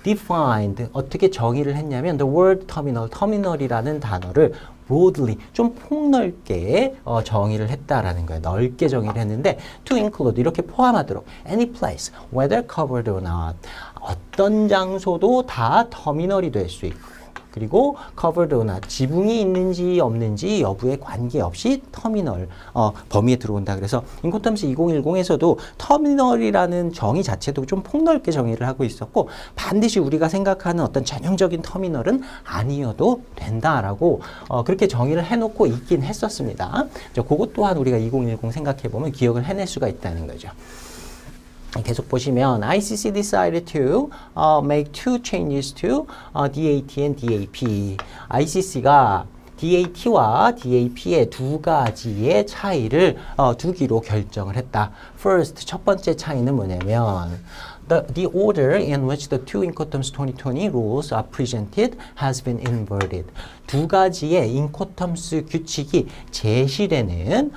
defined 어떻게 정의를 했냐면 the word terminal, 터미널이라는 단어를 broadly, 좀 폭넓게 정의를 했다라는 거예요. 넓게 정의를 했는데 to include, 이렇게 포함하도록 any place, whether covered or not. 어떤 장소도 다 터미널이 될 수 있고 그리고 covered or not, 지붕이 있는지 없는지 여부에 관계없이 터미널 범위에 들어온다. 그래서 인코텀스 2010에서도 터미널이라는 정의 자체도 좀 폭넓게 정의를 하고 있었고 반드시 우리가 생각하는 어떤 전형적인 터미널은 아니어도 된다라고 그렇게 정의를 해놓고 있긴 했었습니다. 그것 또한 우리가 2010 생각해보면 기억을 해낼 수가 있다는 거죠. 계속 보시면 ICC decided to make two changes to DAT and DAP. ICC가 DAT와 DAP의 두 가지의 차이를 두기로 결정을 했다. First, 첫 번째 차이는 뭐냐면 The order in which the two Incoterms 2020 rules are presented has been inverted. 두 가지의 인코텀스 규칙이 제시되는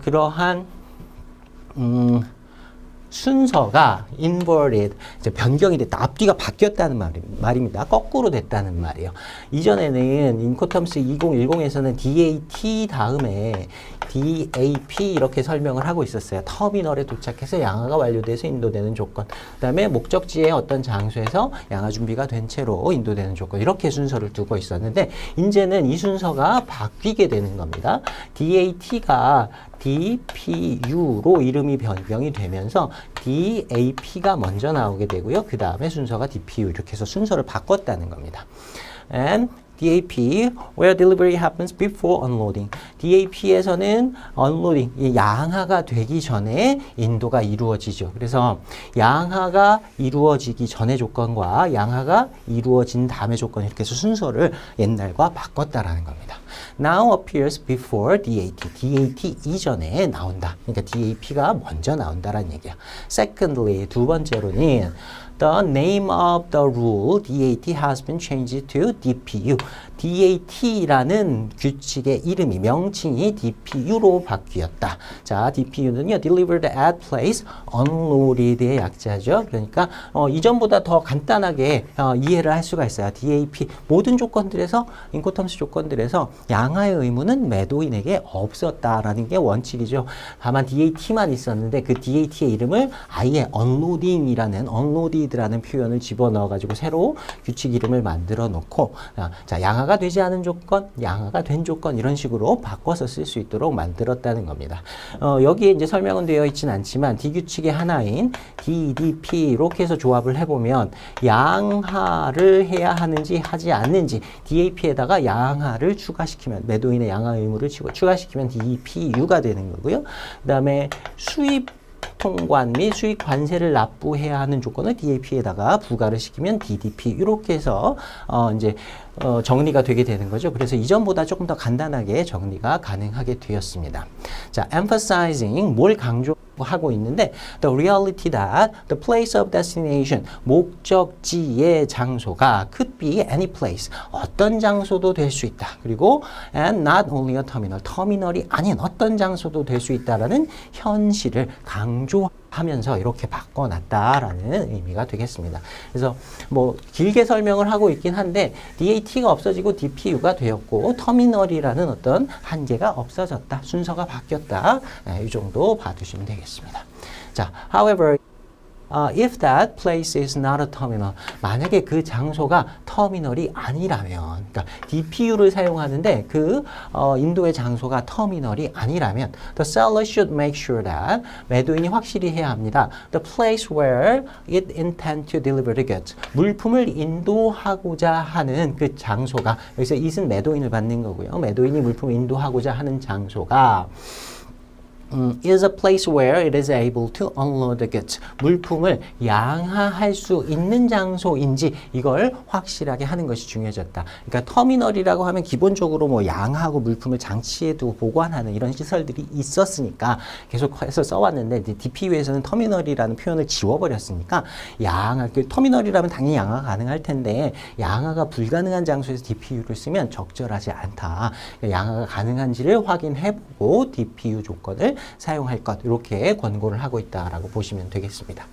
그러한 순서가 inverted, 이제 변경이 됐다. 앞뒤가 바뀌었다는 말입니다. 거꾸로 됐다는 말이에요. 이전에는 인코텀스 2010에서는 DAT 다음에 DAP 이렇게 설명을 하고 있었어요. 터미널에 도착해서 양하가 완료돼서 인도되는 조건. 그 다음에 목적지의 어떤 장소에서 양하 준비가 된 채로 인도되는 조건. 이렇게 순서를 두고 있었는데 이제는 이 순서가 바뀌게 되는 겁니다. DAT가 DPU로 이름이 변경이 되면서 DAP가 먼저 나오게 되고요. 그 다음에 순서가 DPU 이렇게 해서 순서를 바꿨다는 겁니다. And DAP, where delivery happens before unloading. DAP에서는 unloading, 양하가 되기 전에 인도가 이루어지죠. 그래서 양하가 이루어지기 전의 조건과 양하가 이루어진 다음의 조건 이렇게 해서 순서를 옛날과 바꿨다라는 겁니다. Now appears before DAT. DAT 이전에 나온다. 그러니까 DAP가 먼저 나온다라는 얘기야. Secondly, 두 번째로는 The name of the rule DAT has been changed to DPU. DAT라는 규칙의 이름이 명칭이 DPU로 바뀌었다. 자, DPU는요, Delivered at Place Unloaded의 약자죠. 그러니까 이전보다 더 간단하게 이해를 할 수가 있어요. DAP 모든 조건들에서 인코텀스 조건들에서 양하의 의무는 매도인에게 없었다라는 게 원칙이죠. 다만 DAT만 있었는데 그 DAT의 이름을 아예 unloaded라는 표현을 집어넣어 가지고 새로 규칙 이름을 만들어 놓고 자, 양하가 되지 않은 조건, 양하가 된 조건 이런 식으로 바꿔서 쓸 수 있도록 만들었다는 겁니다. 여기에 이제 설명은 되어 있진 않지만 D규칙의 하나인 DDP 이렇게 해서 조합을 해보면 양하를 해야 하는지 하지 않는지 DAP에다가 양하를 추가시키면 매도인의 양하 의무를 추가시키면 DPU가 되는 거고요. 그 다음에 수입 통관 및 수익 관세를 납부해야 하는 조건을 DAP에다가 부과를 시키면 DDP 이렇게 해서 이제 정리가 되게 되는 거죠. 그래서 이전보다 조금 더 간단하게 정리가 가능하게 되었습니다. 자, emphasizing 뭘 강조하고 있는데 the reality that the place of destination 목적지의 장소가 could be any place 어떤 장소도 될 수 있다. 그리고 and not only a terminal 터미널이 아닌 어떤 장소도 될 수 있다라는 현실을 강조하면서 이렇게 바꿔놨다라는 의미가 되겠습니다. 그래서 뭐 길게 설명을 하고 있긴 한데 DAT가 없어지고 DPU가 되었고 터미널이라는 어떤 한계가 없어졌다. 순서가 바뀌었다. 이 정도 봐두시면 되겠습니다. 자, however if that place is not a terminal 만약에 그 장소가 터미널이 아니라면 그러니까 DPU를 사용하는데 그 인도의 장소가 터미널이 아니라면 the seller should make sure that 매도인이 확실히 해야 합니다. The place where it intend to deliver the goods 물품을 인도하고자 하는 그 장소가 여기서 it은 매도인을 받는 거고요. 매도인이 물품을 인도하고자 하는 장소가 is a place where it is able to unload the goods. 물품을 양하할 수 있는 장소인지 이걸 확실하게 하는 것이 중요해졌다. 그러니까 터미널이라고 하면 기본적으로 뭐 양하고 물품을 장치에도 보관하는 이런 시설들이 있었으니까 계속해서 써왔는데 DPU에서는 터미널이라는 표현을 지워버렸으니까 그 터미널이라면 당연히 양하가 가능할 텐데 양하가 불가능한 장소에서 DPU를 쓰면 적절하지 않다. 그러니까 양하가 가능한지를 확인해보고 DPU 조건을 사용할 것 이렇게 권고를 하고 있다라고 보시면 되겠습니다.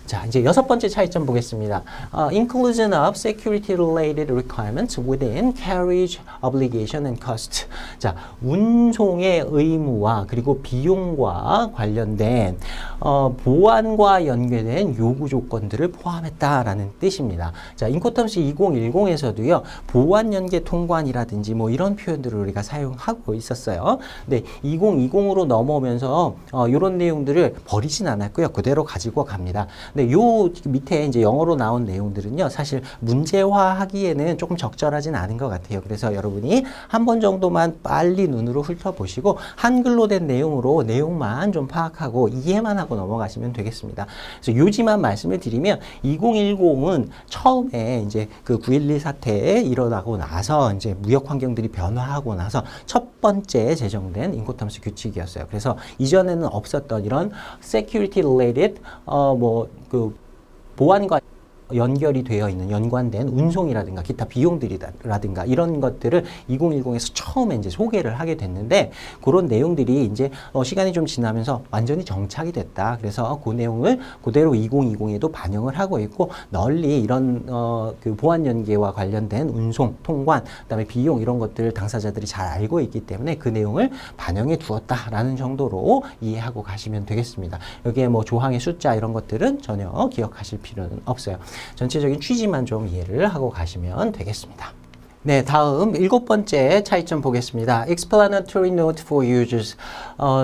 자, 이제 6번째 차이점 보겠습니다. Inclusion of security-related requirements within carriage obligation and cost. 자, 운송의 의무와 그리고 비용과 관련된 보안과 연계된 요구 조건들을 포함했다라는 뜻입니다. 자, 인코텀스 2010에서도요, 보안 연계 통관이라든지 뭐 이런 표현들을 우리가 사용하고 있었어요. 근데 2020으로 넘어오면서 이런 내용들을 버리진 않았고요. 그대로 가지고 갑니다. 근데 요 밑에 이제 영어로 나온 내용들은요, 사실 문제화하기에는 조금 적절하진 않은 것 같아요. 그래서 여러분이 한 번 정도만 빨리 눈으로 훑어보시고 한글로 된 내용으로 내용만 좀 파악하고 이해만 하고 넘어가시면 되겠습니다. 그래서 요지만 말씀을 드리면 2010은 처음에 이제 그 9.11 사태에 일어나고 나서 이제 무역 환경들이 변화하고 나서 첫 번째 제정된 인코텀스 규칙이었어요. 그래서 이전에는 없었던 이런 security related 보안과 연결이 되어 있는 연관된 운송이라든가 기타 비용들이라든가 이런 것들을 2010에서 처음에 이제 소개를 하게 됐는데 그런 내용들이 이제 시간이 좀 지나면서 완전히 정착이 됐다. 그래서 그 내용을 그대로 2020에도 반영을 하고 있고 널리 이런 그 보안 연계와 관련된 운송, 통관, 그다음에 비용 이런 것들을 당사자들이 잘 알고 있기 때문에 그 내용을 반영해 두었다라는 정도로 이해하고 가시면 되겠습니다. 여기에 뭐 조항의 숫자 이런 것들은 전혀 기억하실 필요는 없어요. 전체적인 취지만 좀 이해를 하고 가시면 되겠습니다. 네, 다음 7번째 차이점 보겠습니다. Explanatory note for users.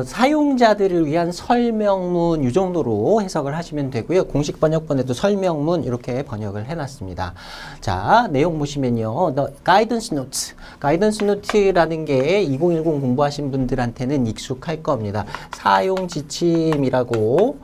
사용자들을 위한 설명문 이 정도로 해석을 하시면 되고요. 공식 번역본에도 설명문 이렇게 번역을 해놨습니다. 자, 내용 보시면요. The guidance notes. guidance note라는 게 2010 공부하신 분들한테는 익숙할 겁니다. 사용 지침이라고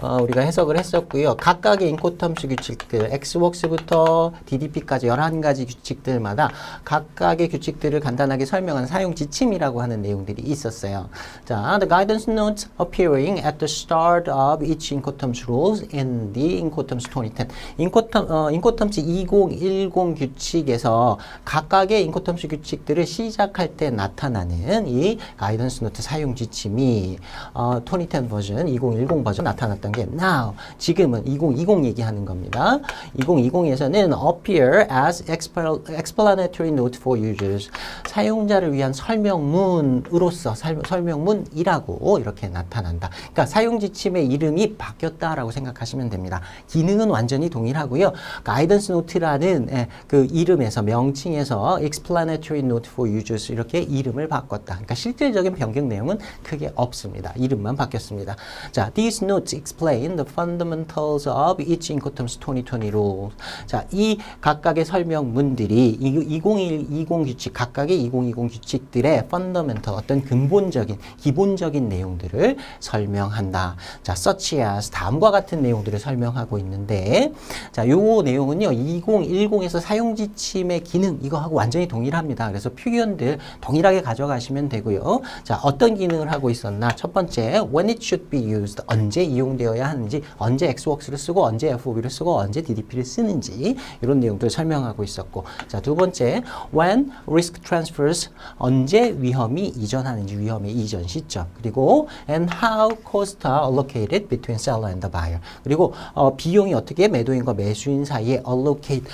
우리가 해석을 했었고요. 각각의 인코텀스 규칙들, X웍스부터 DDP까지 11가지 규칙들마다 각각의 규칙들을 간단하게 설명한 사용 지침이라고 하는 내용들이 있었어요. 자, the guidance notes appearing at the start of each Incoterms rules in the Incoterms 2010. 인코텀스 2010 규칙에서 각각의 인코텀스 규칙들을 시작할 때 나타나는 이 가이던스 노트 사용 지침이 2010 버전, 2010 버전 나타났던 게 now, 지금은 2020 얘기하는 겁니다. 2020에서는 appear as explanatory note for users. 사용자를 위한 설명문으로서 설명문이라고 이렇게 나타난다. 그러니까 사용 지침의 이름이 바뀌었다라고 생각하시면 됩니다. 기능은 완전히 동일하고요. 가이던스 노트라는 그 이름에서 명칭에서 explanatory note for users 이렇게 이름을 바꿨다. 그러니까 실질적인 변경 내용은 크게 없습니다. 이름만 바뀌었습니다. 자, these notes explain the fundamentals of each Incoterms 2020 rule. 자, 이 각각의 설명문들이 2020 규칙, 각각의 2020 규칙들의 fundamental, 어떤 근본적인, 기본적인 내용들을 설명한다. 자, such as 다음과 같은 내용들을 설명하고 있는데, 자, 요 내용은요, 2010에서 사용 지침의 기능, 이거하고 완전히 동일합니다. 그래서 표현들 동일하게 가져가시면 되고요. 자, 어떤 기능을 하고 있었나? 첫 번째, when it should be used, 언제 이용되어야 하는지, 언제 X웍스를 쓰고, 언제 FOB를 쓰고, 언제 DDP를 쓰는지, 이런 내용들을 설명하고 있었고, 자, 두 번째, when risk transfers, 언제 위험이 이전하는지, 위험의 이전 시점, 그리고 and how costs are allocated between seller and the buyer, 그리고 비용이 어떻게 매도인과 매수인 사이에 allocate,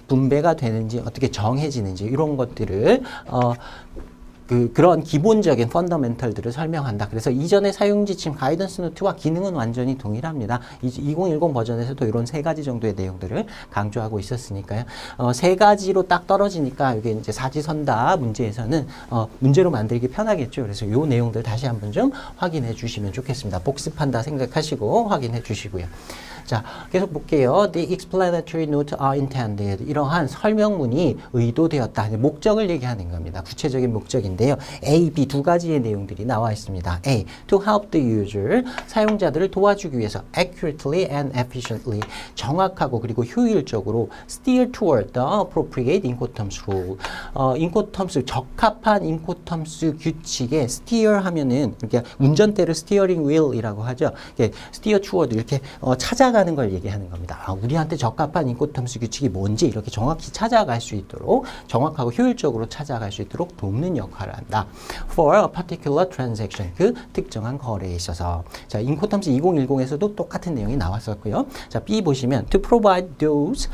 분배가 되는지, 어떻게 정해지는지, 이런 것들을 그런 기본적인 펀더멘털들을 설명한다. 그래서 이전의 사용 지침 가이던스 노트와 기능은 완전히 동일합니다. 2010 버전에서도 이런 세 가지 정도의 내용들을 강조하고 있었으니까요. 세 가지로 딱 떨어지니까 이게 이제 사지선다 문제에서는 문제로 만들기 편하겠죠. 그래서 이 내용들 다시 한번 좀 확인해 주시면 좋겠습니다. 복습한다 생각하시고 확인해 주시고요. 자, 계속 볼게요. The explanatory notes are intended. 이러한 설명문이 의도되었다. 목적을 얘기하는 겁니다. 구체적인 목적인데요. A, B 두 가지의 내용들이 나와 있습니다. A, to help the user. 사용자들을 도와주기 위해서 accurately and efficiently. 정확하고 그리고 효율적으로 steer toward the appropriate Incoterms rule. Incoterms, 적합한 Incoterms 규칙에 steer 하면은 이렇게 운전대를 steering wheel이라고 하죠. 이렇게 steer toward 이렇게 찾아가는 걸 얘기하는 겁니다. 우리한테 적합한 인코텀스 규칙이 뭔지 이렇게 정확히 찾아갈 수 있도록, 정확하고 효율적으로 찾아갈 수 있도록 돕는 역할을 한다. For a particular transaction, 그 특정한 거래에 있어서. 자, 인코텀스 2010에서도 똑같은 내용이 나왔었고요. 자, B 보시면 to provide those,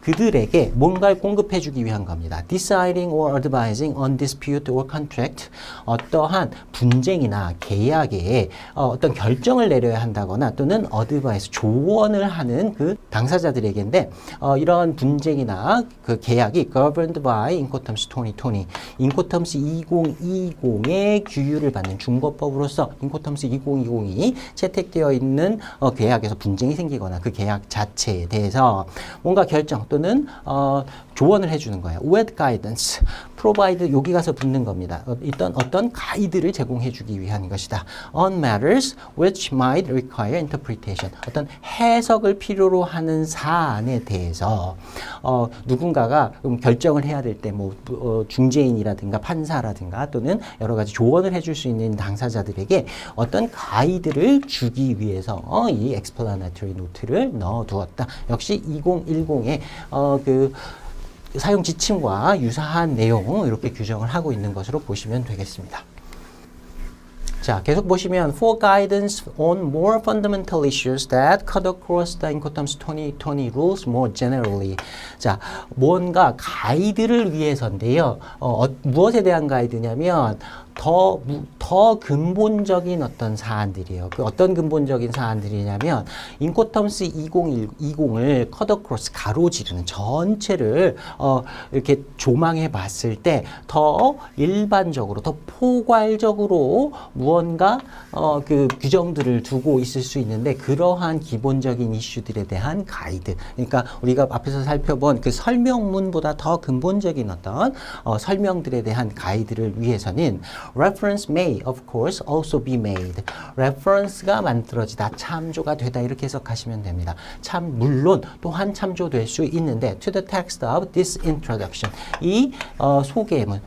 그들에게 뭔가를 공급해주기 위한 겁니다. Deciding or advising on dispute or contract, 어떠한 분쟁이나 계약에 어떤 결정을 내려야 한다거나 또는 advice, 조언을 하는 그 당사자들에게인데, 이런 분쟁이나 그 계약이 governed by Incoterms 2020, 인코텀스 2020의 규율을 받는 준거법으로서 인코텀스 2020이 채택되어 있는 계약에서 분쟁이 생기거나 그 계약 자체에 대해서 뭔가 결정 또는 조언을 해주는 거예요. With guidance, provide, 여기 가서 붙는 겁니다. 어떤 가이드를 제공해주기 위한 것이다. On matters which might require interpretation, 어떤 해석을 필요로 하는 사안에 대해서 누군가가 결정을 해야 될 때 뭐 중재인이라든가 판사라든가 또는 여러 가지 조언을 해줄 수 있는 당사자들에게 어떤 가이드를 주기 위해서 이 explanatory note를 넣어두었다. 역시 2010의 그 사용 지침과 유사한 내용 이렇게 규정을 하고 있는 것으로 보시면 되겠습니다. 자, 계속 보시면 for guidance on more fundamental issues that cut across the Incoterms 2020 rules more generally. 자, 뭔가 가이드를 위해서인데요. 무엇에 대한 가이드냐면 더 근본적인 어떤 사안들이에요. 그 어떤 근본적인 사안들이냐면 인코텀스 2020을 컷어크로스 가로지르는 전체를 이렇게 조망해 봤을 때 더 일반적으로 더 포괄적으로 무언가 그 규정들을 두고 있을 수 있는데, 그러한 기본적인 이슈들에 대한 가이드, 그러니까 우리가 앞에서 살펴본 그 설명문보다 더 근본적인 어떤 설명들에 대한 가이드를 위해서는 Reference may, of course, also be made. reference가 만들어지다, 참조가 되다 이렇게 해석하시면 됩니다. 물론 또한 참조될 수 있는데 to the text of this introduction. 이 소개문.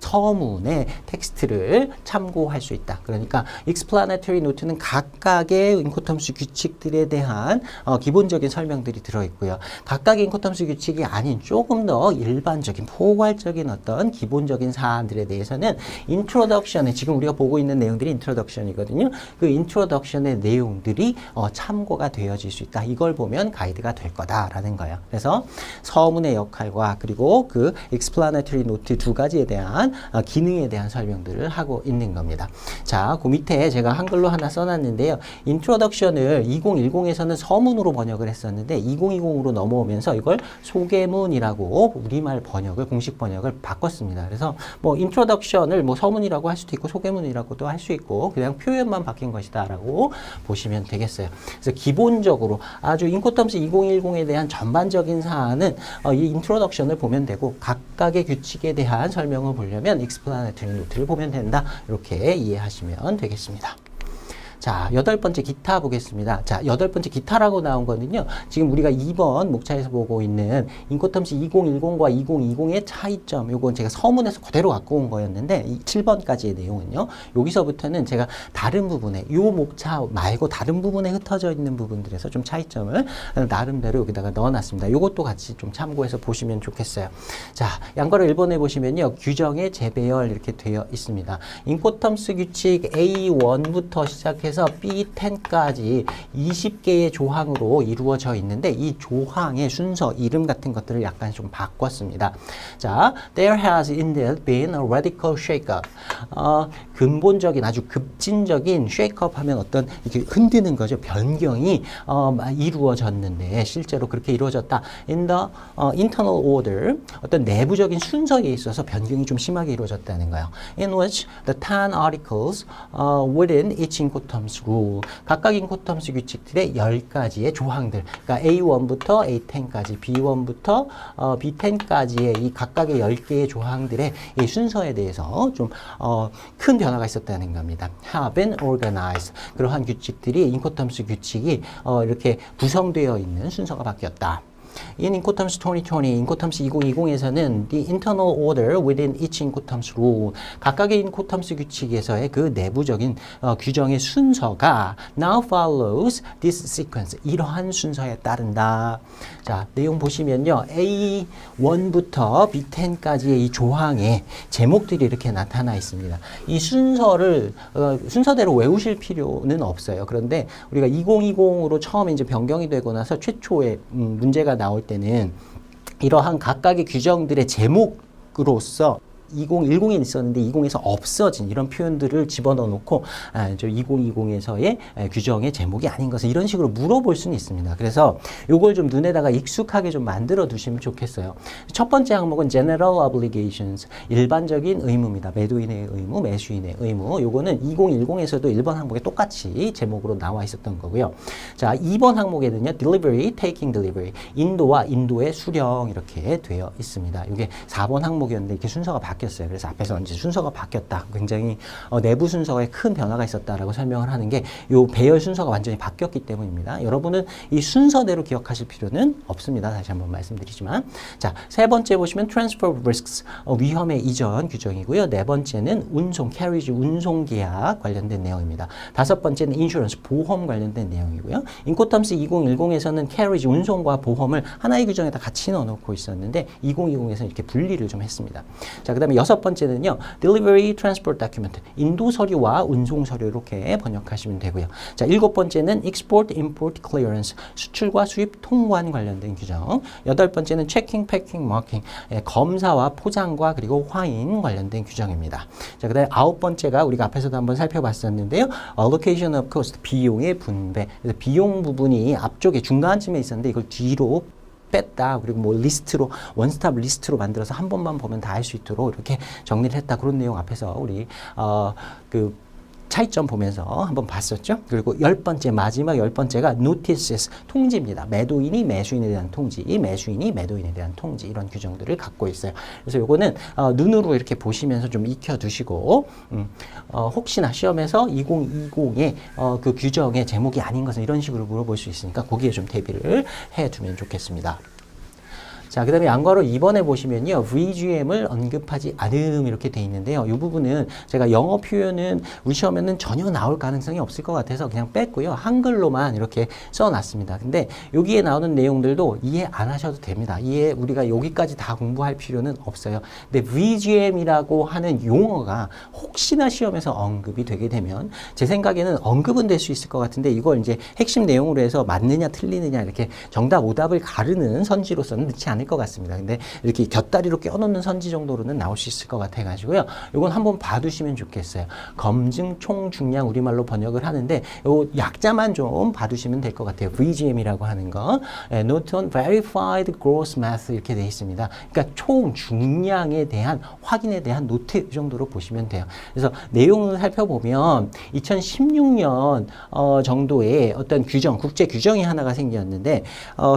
서문의 텍스트를 참고할 수 있다. 그러니까 explanatory note는 각각의 인코텀스 규칙들에 대한 기본적인 설명들이 들어있고요. 각각의 인코텀스 규칙이 아닌 조금 더 일반적인 포괄적인 어떤 기본적인 사안들에 대해서는 introduction에 지금 우리가 보고 있는 내용들이 introduction이거든요. 그 introduction의 내용들이 참고가 되어질 수 있다. 이걸 보면 가이드가 될 거다라는 거예요. 그래서 서문의 역할과 그리고 그 explanatory note 두 가지에 대한 기능에 대한 설명들을 하고 있는 겁니다. 자, 그 밑에 제가 한글로 하나 써놨는데요. 인트로덕션을 2010에서는 서문으로 번역을 했었는데 2020으로 넘어오면서 이걸 소개문이라고 우리말 번역을 공식 번역을 바꿨습니다. 그래서 뭐 인트로덕션을 뭐 서문이라고 할 수도 있고 소개문이라고도 할 수 있고 그냥 표현만 바뀐 것이다라고 보시면 되겠어요. 그래서 기본적으로 아주 인코텀스 2010에 대한 전반적인 사안은 이 인트로덕션을 보면 되고 각각의 규칙에 대한 설명을 보려면 explanatory note를 보면 된다. 이렇게 이해하시면 되겠습니다. 자, 8번째 기타 보겠습니다. 자, 8번째 기타라고 나온 거는요. 지금 우리가 2번 목차에서 보고 있는 인코텀스 2010과 2020의 차이점. 요건 제가 서문에서 그대로 갖고 온 거였는데 7번까지의 내용은요. 여기서부터는 제가 다른 부분에 요 목차 말고 다른 부분에 흩어져 있는 부분들에서 좀 차이점을 나름대로 여기다가 넣어놨습니다. 요것도 같이 좀 참고해서 보시면 좋겠어요. 자, 양거를 1번에 보시면요. 규정의 재배열 이렇게 되어 있습니다. 인코텀스 규칙 A1부터 시작해서 B10까지 20개의 조항으로 이루어져 있는데 이 조항의 순서, 이름 같은 것들을 약간 좀 바꿨습니다. 자, there has indeed been a radical shake-up. 근본적인 아주 급진적인 shake-up 하면 어떤 이렇게 흔드는 거죠. 변경이 이루어졌는데 실제로 그렇게 이루어졌다. In the internal order, 어떤 내부적인 순서에 있어서 변경이 좀 심하게 이루어졌다는 거예요. In which the 10 articles within each incoterms rule, 각각 인코텀스 규칙들의 10가지의 조항들, 그러니까 A1부터 A10까지, B1부터 B10까지의 이 각각의 10개의 조항들의 이 순서에 대해서 좀 큰 변화가 있었다는 겁니다. have been organized. 그러한 규칙들이 인코텀스 규칙이 이렇게 구성되어 있는 순서가 바뀌었다. In Incoterms 2020, 인코텀스 2020에서는 the internal order within each Incoterms rule, 각각의 인코텀스 규칙에서의 그 내부적인 규정의 순서가 now follows this sequence, 이러한 순서에 따른다. 자, 내용 보시면요. A1부터 B10까지의 이 조항에 제목들이 이렇게 나타나 있습니다. 이 순서를 순서대로 외우실 필요는 없어요. 그런데 우리가 2020으로 처음 이제 변경이 되고 나서 최초의 문제가 나올 때는 이러한 각각의 규정들의 제목으로서 2010에 있었는데 20에서 없어진 이런 표현들을 집어넣어 놓고 2020에서의 규정의 제목이 아닌 것을 이런 식으로 물어볼 수는 있습니다. 그래서 요걸 좀 눈에다가 익숙하게 좀 만들어 두시면 좋겠어요. 첫 번째 항목은 General Obligations, 일반적인 의무입니다. 매도인의 의무, 매수인의 의무. 요거는 2010에서도 1번 항목에 똑같이 제목으로 나와 있었던 거고요. 자, 2번 항목에는요. Delivery, Taking Delivery, 인도와 인도의 수령 이렇게 되어 있습니다. 이게 4번 항목이었는데 이렇게 순서가 바뀌었어요. 그래서 앞에서 이제 순서가 바뀌었다. 굉장히 내부 순서에 큰 변화가 있었다라고 설명을 하는 게 요 배열 순서가 완전히 바뀌었기 때문입니다. 여러분은 이 순서대로 기억하실 필요는 없습니다. 다시 한번 말씀드리지만. 자, 세 번째 보시면 Transfer of Risks, 위험의 이전 규정이고요. 네 번째는 운송, carriage, 운송 계약 관련된 내용입니다. 다섯 번째는 Insurance, 보험 관련된 내용이고요. 인코텀스 2010에서는 carriage, 운송과 보험을 하나의 규정에다 같이 넣어놓고 있었는데 2020에서는 이렇게 분리를 좀 했습니다. 자, 그 다음에 여섯 번째는요. Delivery Transport Document, 인도 서류와 운송 서류 이렇게 번역하시면 되고요. 자, 일곱 번째는 Export Import Clearance, 수출과 수입 통관 관련된 규정. 여덟 번째는 Checking, Packing, Marking, 검사와 포장과 그리고 화인 관련된 규정입니다. 자, 그 다음에 아홉 번째가 우리가 앞에서도 한번 살펴봤었는데요. Allocation of Cost, 비용의 분배. 그래서 비용 부분이 앞쪽에 중간쯤에 있었는데 이걸 뒤로 뺐다. 그리고 뭐 리스트로 원스톱 리스트로 만들어서 한 번만 보면 다 알 수 있도록 이렇게 정리를 했다. 그런 내용 앞에서 우리 차이점 보면서 한번 봤었죠. 그리고 마지막 10번째가 notices, 통지입니다. 매도인이 매수인에 대한 통지, 매수인이 매도인에 대한 통지, 이런 규정들을 갖고 있어요. 그래서 요거는 눈으로 이렇게 보시면서 좀 익혀두시고, 혹시나 시험에서 2020의 그 규정의 제목이 아닌 것은 이런 식으로 물어볼 수 있으니까 거기에 좀 대비를 해두면 좋겠습니다. 자, 그 다음에 양괄호 2번에 보시면요. VGM을 언급하지 않음 이렇게 돼 있는데요. 이 부분은 제가 영어 표현은 우리 시험에는 전혀 나올 가능성이 없을 것 같아서 그냥 뺐고요. 한글로만 이렇게 써놨습니다. 근데 여기에 나오는 내용들도 이해 안 하셔도 됩니다. 우리가 여기까지 다 공부할 필요는 없어요. 근데 VGM이라고 하는 용어가 혹시나 시험에서 언급이 되게 되면 제 생각에는 언급은 될 수 있을 것 같은데 이걸 이제 핵심 내용으로 해서 맞느냐 틀리느냐 이렇게 정답 오답을 가르는 선지로서는 넣지 않을 것 같습니다. 근데 이렇게 곁다리로 껴놓는 선지 정도로는 나올 수 있을 것 같아 가지고요. 이건 한번 봐두시면 좋겠어요. 검증 총 중량 우리말로 번역을 하는데 요 약자만 좀 봐두시면 될 것 같아요. VGM이라고 하는 거, Not on Verified Gross Math 이렇게 돼 있습니다. 그러니까 총 중량에 대한 확인에 대한 노트 이 정도로 보시면 돼요. 그래서 내용을 살펴보면 2016년 정도의 어떤 규정, 국제 규정이 하나가 생겼는데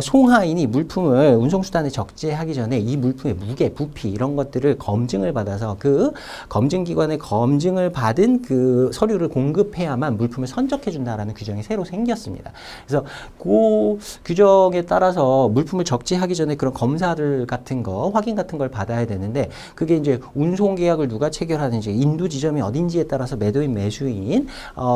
송하인이 물품을 운송수단에 적재하기 전에 이 물품의 무게, 부피 이런 것들을 검증을 받아서 그 검증기관의 검증을 받은 그 서류를 공급해야만 물품을 선적해 준다라는 규정이 새로 생겼습니다. 그래서 그 규정에 따라서 물품을 적재하기 전에 그런 검사를 같은 거, 확인 같은 걸 받아야 되는데 그게 이제 운송 계약을 누가 체결하는지, 인도 지점이 어딘지에 따라서 매도인, 매수인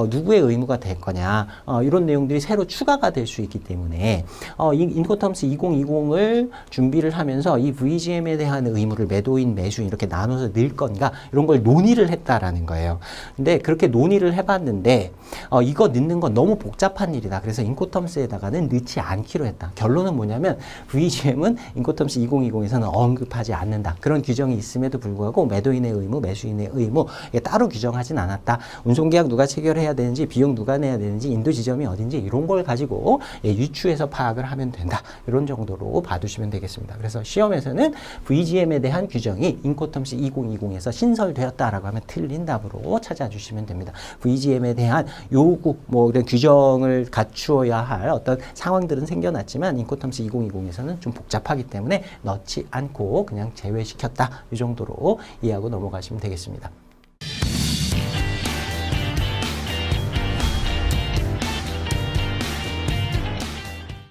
누구의 의무가 될 거냐 이런 내용들이 새로 추가가 될 수 있기 때문에 인코텀스 2020을 준비를 하면서 이 VGM에 대한 의무를 매도인, 매수인 이렇게 나눠서 넣을 건가 이런 걸 논의를 했다라는 거예요. 근데 그렇게 논의를 해봤는데 이거 넣는 건 너무 복잡한 일이다. 그래서 인코텀스에다가는 넣지 않기로 했다. 결론은 뭐냐면 VGM은 인코텀스 2020에서는 언급하지 않는다. 그런 규정이 있음에도 불구하고 매도인의 의무, 매수인의 의무 따로 규정하진 않았다. 운송계약 누가 체결해야 되는지, 비용 누가 내야 되는지, 인도 지점이 어딘지 이런 걸 가지고 유추해서 파악을 하면 된다. 이런 정도로 봐두시면 되겠습니다. 그래서 시험에서는 VGM에 대한 규정이 인코텀스 2020에서 신설되었다라고 하면 틀린 답으로 찾아주시면 됩니다. VGM에 대한 요구, 뭐 이런 규정을 갖추어야 할 어떤 상황들은 생겨났지만 인코텀스 2020에서는 좀 복잡하기 때문에 넣지 않고 그냥 제외시켰다. 이 정도로 이해하고 넘어가시면 되겠습니다.